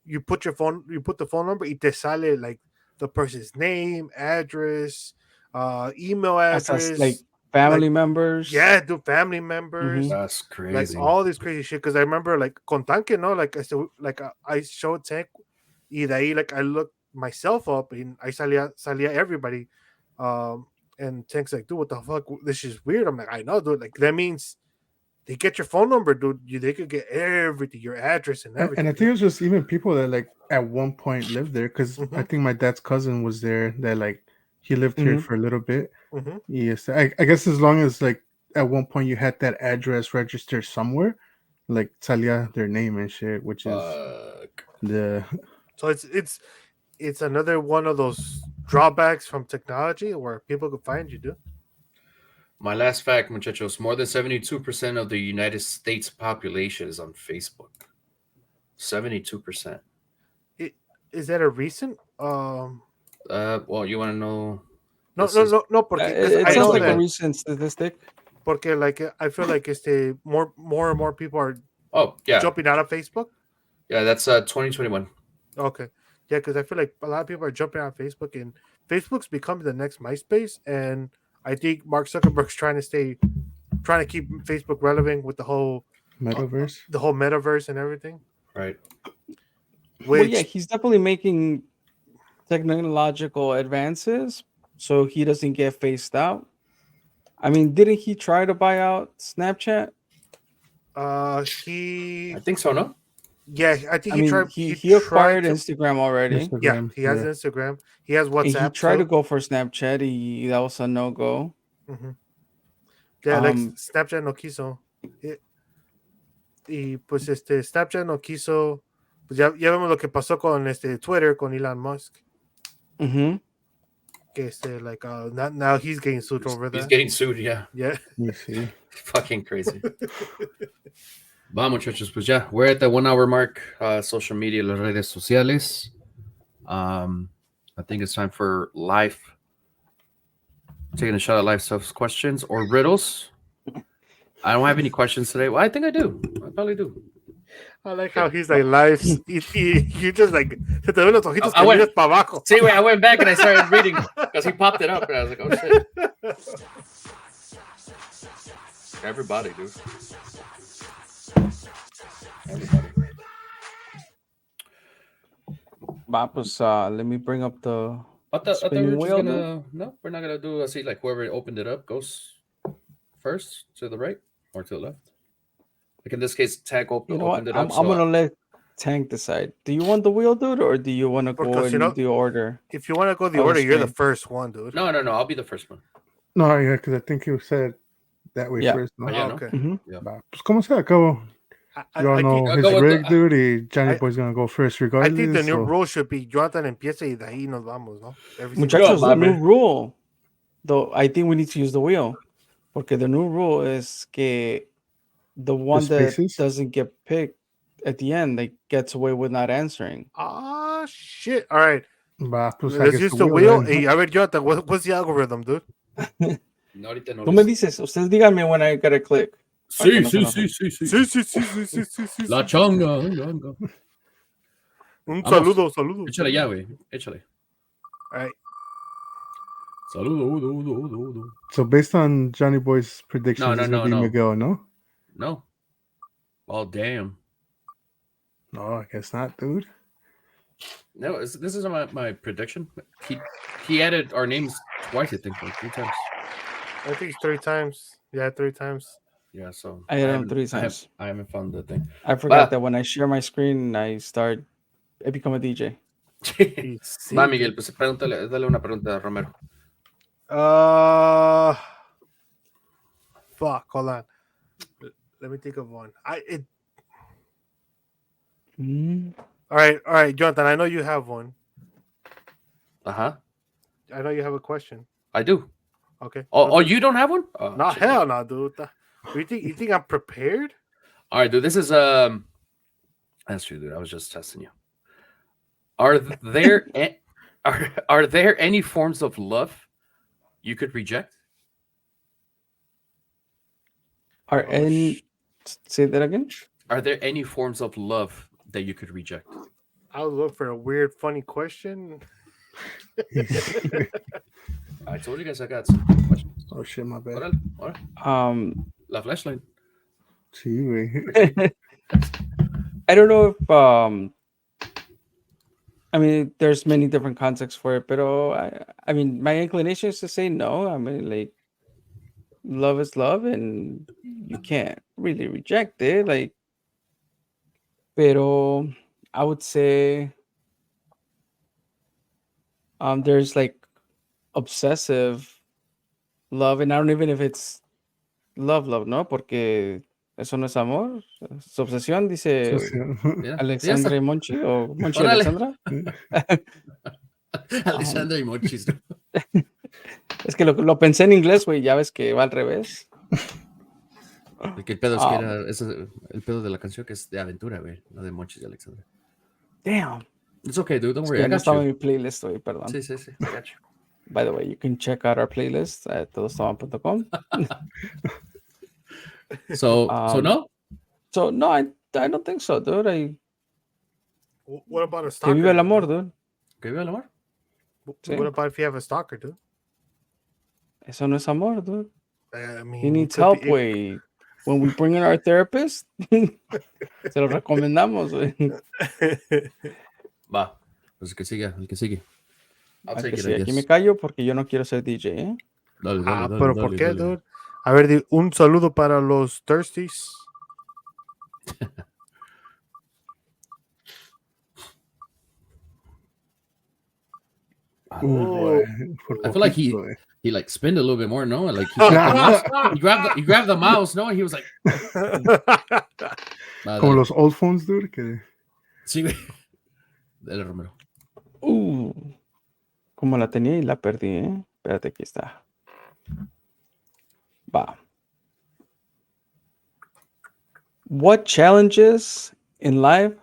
You put the phone number, y te sale like the person's name, address, email As like address, family like members. yeah, do family members, That's like crazy. all this crazy shit. Because I remember like con Tanque, no, like I said, like I showed Tank, y de ahí like I looked myself up and I salía everybody, and Tank's like, dude, what the fuck? This is weird. I'm like, I know, dude. Like that means they get your phone number, dude. They could get everything, your address and everything. And I think it was just even people that like at one point lived there, because I think my dad's cousin was there. That like he lived here for a little bit. Yes, I guess as long as like at one point you had that address registered somewhere, like salía their name and shit, which is the So it's another one of those drawbacks from technology where people could find you, dude. My last fact, muchachos: more than 72% of the United States population is on Facebook. 72%. Is that a recent? Well, you want to know? No, porque It I sounds know like that a recent statistic. porque like I feel like more and more people are Oh, yeah. jumping out of Facebook. Yeah, that's 2021. Okay, yeah, because I feel like a lot of people are jumping out of Facebook, and Facebook's becoming the next MySpace, and I think Mark Zuckerberg's trying to keep Facebook relevant with the whole metaverse. And everything. Right. Well, yeah, he's definitely making technological advances so he doesn't get phased out. I mean, didn't he try to buy out Snapchat? I think so. No. Yeah, I think he tried. He acquired Instagram already. Yeah, he has Instagram. He has WhatsApp. And he tried to go for Snapchat. That was a no go. Yeah, like Snapchat no quiso. Y pues Snapchat no quiso. Pues ya vemos lo que pasó con Twitter con Elon Musk. Que like now he's getting sued over that. He's getting sued. Yeah. Yeah. You see. Fucking crazy. Va, muchachos, pues ya, we're at the 1 hour mark. Social media, las redes sociales. I think it's time for live. Taking a shot at live stuff questions or riddles. I don't have any questions today. Well, I think I do. I probably do. I like how he's like live. You just like se te ven los ojitos que miras para abajo. See, I went back and I started reading because he popped it up and I was like, oh shit. Everybody, dude. Everybody. Va, pues, let me bring up the spinning wheel. No, we're not gonna do. See, like whoever opened it up goes first to the right or to the left. Like in this case, Tank opened it up. I'm gonna let Tank decide. Do you want the wheel, dude, or do you want to go in the order? If you want to go the order, you're the first one, dude. No. I'll be the first one. No, yeah, because I think you said that way first. No? Okay. Yeah. Pues como sea, acabo. You all know his rig, dude. Y Johnny Boy's gonna go first regardless. I think the new rule should be Jonathan empieza y de ahí nos vamos, ¿no? Muchachos, the new rule, though, I think we need to use the wheel. Porque the new rule is que the one that doesn't get picked at the end, like, gets away with not answering. Ah, shit. All right. Pues let's use the wheel. Hey, a ver, Jonathan, what's the algorithm, dude? No, ahorita no. Tú me dices, ustedes díganme when I gotta click. Sí. La chonga. Un saludo. Échale ya, güey. Échale. All right. Saludo. So based on Johnny Boy's predictions, no. Miguel, no? No. Oh, damn. No, I guess not, dude. No, this isn't my prediction. He added our names twice, I think, like 3 times. I think it's 3 times. Yeah, 3 times. Yeah, so I added them 3 times. I haven't found the thing. I forgot that when I share my screen, I become a DJ. Va, Miguel, pues dale una pregunta a Romero. Fuck, hold on. Let me think of one. All right, Jonathan, I know you have one. Uh-huh. I know you have a question. I do. Okay. Oh, you don't have one? Oh, no, hell no, dude. You think I'm prepared? All right, dude. This is that's true, dude. I was just testing you. Are there Are there any forms of love you could reject? Are any say that again? Are there any forms of love that you could reject? I was looking for a weird, funny question. I told you guys I got some good questions. Oh shit, my bad. Órale, órale. La flashlight. Sí, güey. I don't know if I mean there's many different contexts for it, but I mean my inclination is to say no. I mean like love is love and you can't really reject it. Like pero I would say there's like obsessive love, and I don't even if it's love, no, porque eso no es amor, es obsesión, dice Mira, ya Alexandra está. y Monchi, o Monchi y Órale. Alexandra. Alexander y Monchis. Es que lo pensé en inglés, güey, ya ves que va al revés. Que el pedo es que era el pedo de la canción que es de aventura, güey, no de Monchis y Alexander. Damn. It's okay, dude. Don't Es worry. que I no got estaba en you. mi playlist, güey, perdón. Sí, sí, sí. I got you. By the way, you can check out our playlist at todostoman.com. So no? So, no, I don't think so, dude. What about a Que stalker? vive el amor, dude. ¿Que vive el amor? Sí. What about if you have a stalker, dude? Eso no es amor, dude. I mean, He needs could help, be- güey. When we bring in our therapist, se lo recomendamos, güey. Va. Pues el que sigue, el que sigue. I'll Al take que it, sí, I aquí guess. me callo porque yo no quiero ser DJ, ¿eh? Dale, dale, dale, pero dale, ¿por qué, dale. dude? A ver, un saludo para los Thirsties. Boy, I feel like he like spinned a little bit more, no? Like he grabbed the mouse, no? And he was like, Como los old phones, dude. Que... Sí, güey. Dale, Romero. Como la tenía y la perdí, ¿eh? Espérate, aquí está. Va. What challenges in life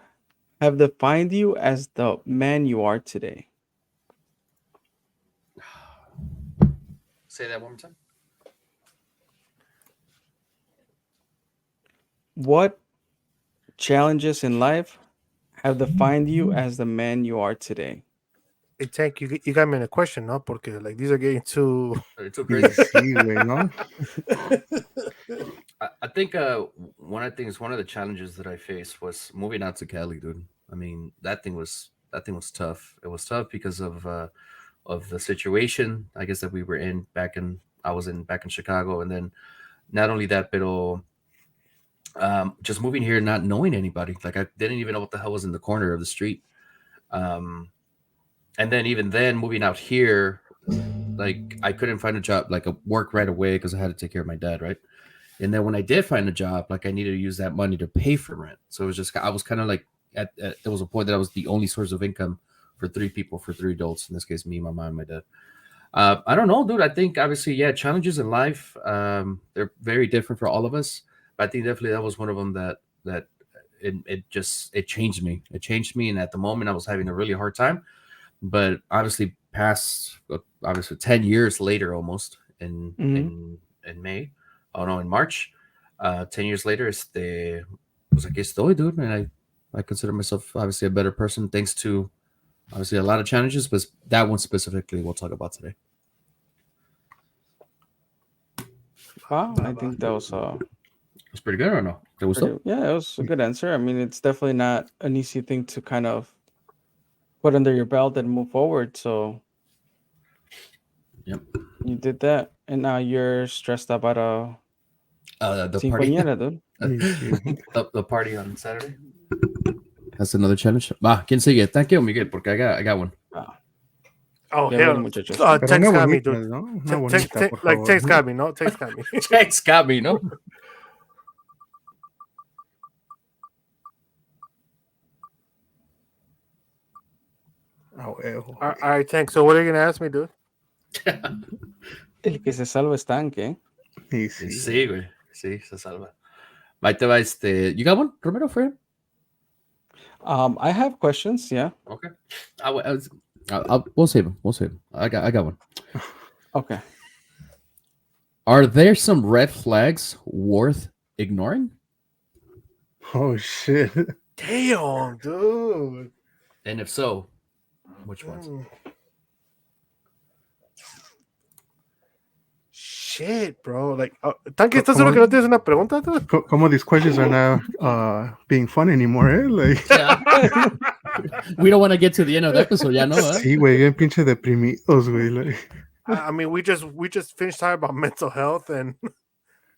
have defined you as the man you are today? Say that one more time. What challenges in life have defined you as the man you are today? Hey, Tank, you got me in a question, no? Porque like these are getting too crazy. Sí, güey, ¿no? I think one of the challenges that I faced was moving out to Cali, dude. I mean, that thing was tough. It was tough because of the situation, I guess, that we were in back in Chicago, and then not only that, but just moving here, not knowing anybody. Like I didn't even know what the hell was in the corner of the street. And then even then, moving out here, like I couldn't find a job, like a work right away because I had to take care of my dad, right? And then when I did find a job, like I needed to use that money to pay for rent. So it was just, I was kind of like there was a point that I was the only source of income for three people, for three adults. In this case, me, my mom, and my dad. I don't know, dude. I think obviously, yeah, challenges in life, they're very different for all of us. But I think definitely that was one of them that it changed me. It changed me. And at the moment I was having a really hard time, but obviously past, obviously 10 years later, almost in May, in March, 10 years later, pues aquí estoy, dude. And I consider myself obviously a better person thanks to obviously a lot of challenges, but that one specifically we'll talk about today. Wow, I think that was It's pretty good, or no? Yeah, it was a good answer. I mean, it's definitely not an easy thing to kind of put under your belt and move forward. So, yep, you did that, and now you're stressed about the party, dude. the party on Saturday. That's another challenge. Va, ¿quién sigue? Thank you, Miguel, porque I got one. Oh, Ya hell. ven, muchachos. Text got me, dude. ¿no? Una bonita, por Like, favor. text got me, no? Text got me. Text got me, no? Oh, All right, thanks. So what are you going to ask me, dude? El que se salva es tanque. Sí, güey. Sí, se salva. Ahí te va You got one, Romero, for him? I have questions, yeah. Okay. We'll save him. We'll save him. I got one. Okay. Are there some red flags worth ignoring? Oh shit. Damn, dude. And if so, which ones? Shit, bro. Like, ¿tan que estás seguro que no tienes una pregunta, dude? Como these questions are now being fun anymore, eh? Like, Yeah. We don't want to get to the end of the episode, ya no, ¿eh? sí, güey, bien pinche deprimidos, güey. Like, I mean, we just finished talking about mental health and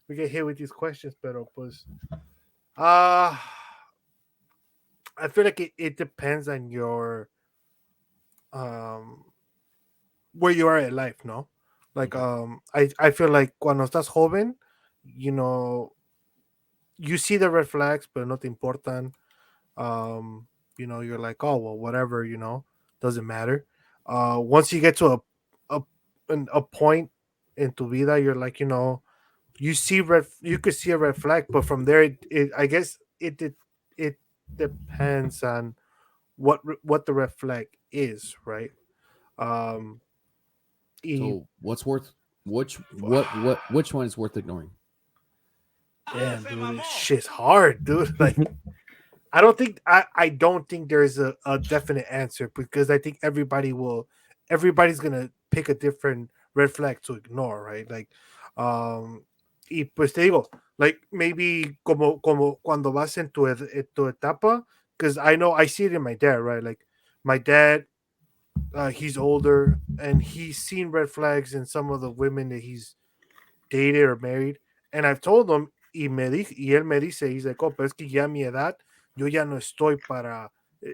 we get hit with these questions, pero pues, I feel like it depends on your, where you are in life, no? Like, I feel like cuando estás joven, you know, you see the red flags, but no te importan. You know, you're like, oh well, whatever, you know, doesn't matter. Once you get to a point in tu vida, you're like, you know, you could see a red flag, but from there, I guess it depends on what the red flag is, right? So what's worth which one is worth ignoring? Damn, dude, this shit's hard, dude. Like, I don't think there's a definite answer, because I think everybody's gonna pick a different red flag to ignore, right? Like, y pues te digo, like, maybe como cuando vas en tu etapa, because I see it in my dad, right? Like, my dad, he's older and he's seen red flags in some of the women that he's dated or married, and I've told him, y él me dice, he's like, oh, pero es que ya a mi edad yo ya no estoy para,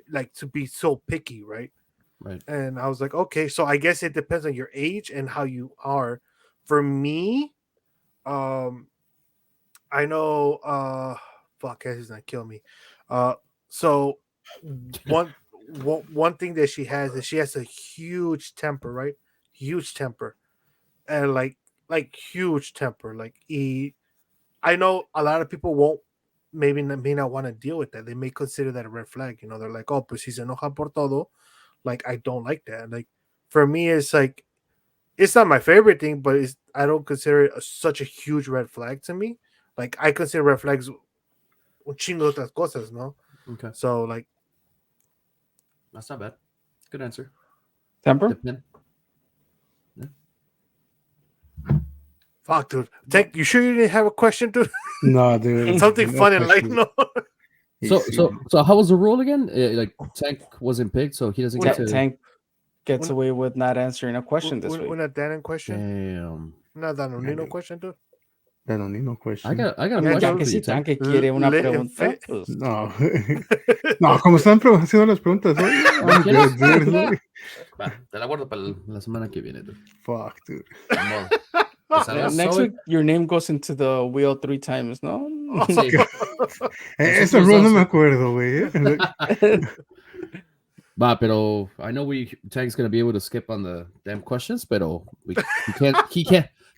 like, to be so picky, right? Right. And I was like, okay, so I guess it depends on your age and how you are. For me, I know, fuck, he's not kill me. So one thing that she has is she has a huge temper, right? Huge temper, and like huge temper. Like, I know a lot of people may not want to deal with that. They may consider that a red flag. You know, they're like, oh, pues si se enoja por todo. Like, I don't like that. Like, for me, it's like, it's not my favorite thing, but I don't consider it such a huge red flag to me. Like, I consider red flags un chingo de otras cosas, no? Okay. So, like, That's not bad. Good answer. Temper? Depend. fuck, dude. Tank, you sure you didn't have a question, dude? no, dude. Something no fun and light, question. no? So how was the rule again? Like, Tank wasn't picked, so he doesn't get to. Tank gets away with not answering a question this week. Una Dan question? Damn. Una Danonino question, dude? I don't need no question. I got a Yeah, question Ya for que you, si Tank. Tank quiere una Let him pregunta, fit. pues, No. No, como están haciendo las preguntas hoy. I'm good, dude. Va, te la guardo para el. La semana que viene, dude. Fuck, dude. Ni modo. Pues, yeah, adiós. next week your name goes into the wheel 3 times, no? Sí. Ese rule no me acuerdo, güey. Va, pero I know Tank's gonna be able to skip on the damn questions, pero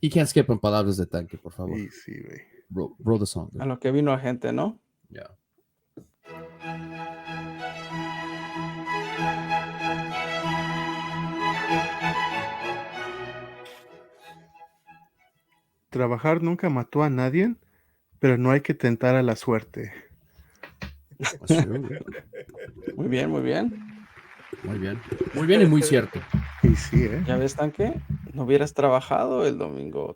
he can't skip on palabras de Tank, por favor. Easy, güey. Roll the song. A lo que vino a gente, ¿no? Yeah. Trabajar nunca mató a nadie, pero no hay que tentar a la suerte. That's true. Muy bien, muy bien. Muy bien. Muy bien y muy cierto. Y sí, ¿Ya ves, Tanque? No hubieras trabajado el domingo.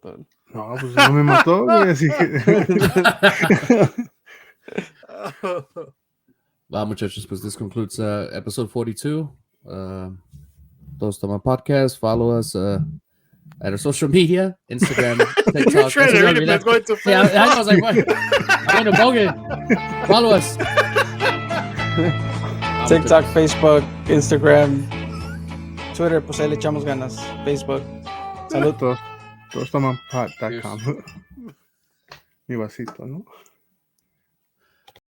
No, pues no me mató, güey, así que... Va, muchachos, pues this concludes episode 42. Todos Toman Podcast. Follow us at our social media, Instagram, TikTok. You're trying to read it, but it's going too Yeah, fast. I was like, what? Bueno, Bogan. Follow us. TikTok, Facebook, Instagram, Twitter, pues ahí le echamos ganas. Facebook. Salud. Todos toman pot.com. Mi vasito, ¿no?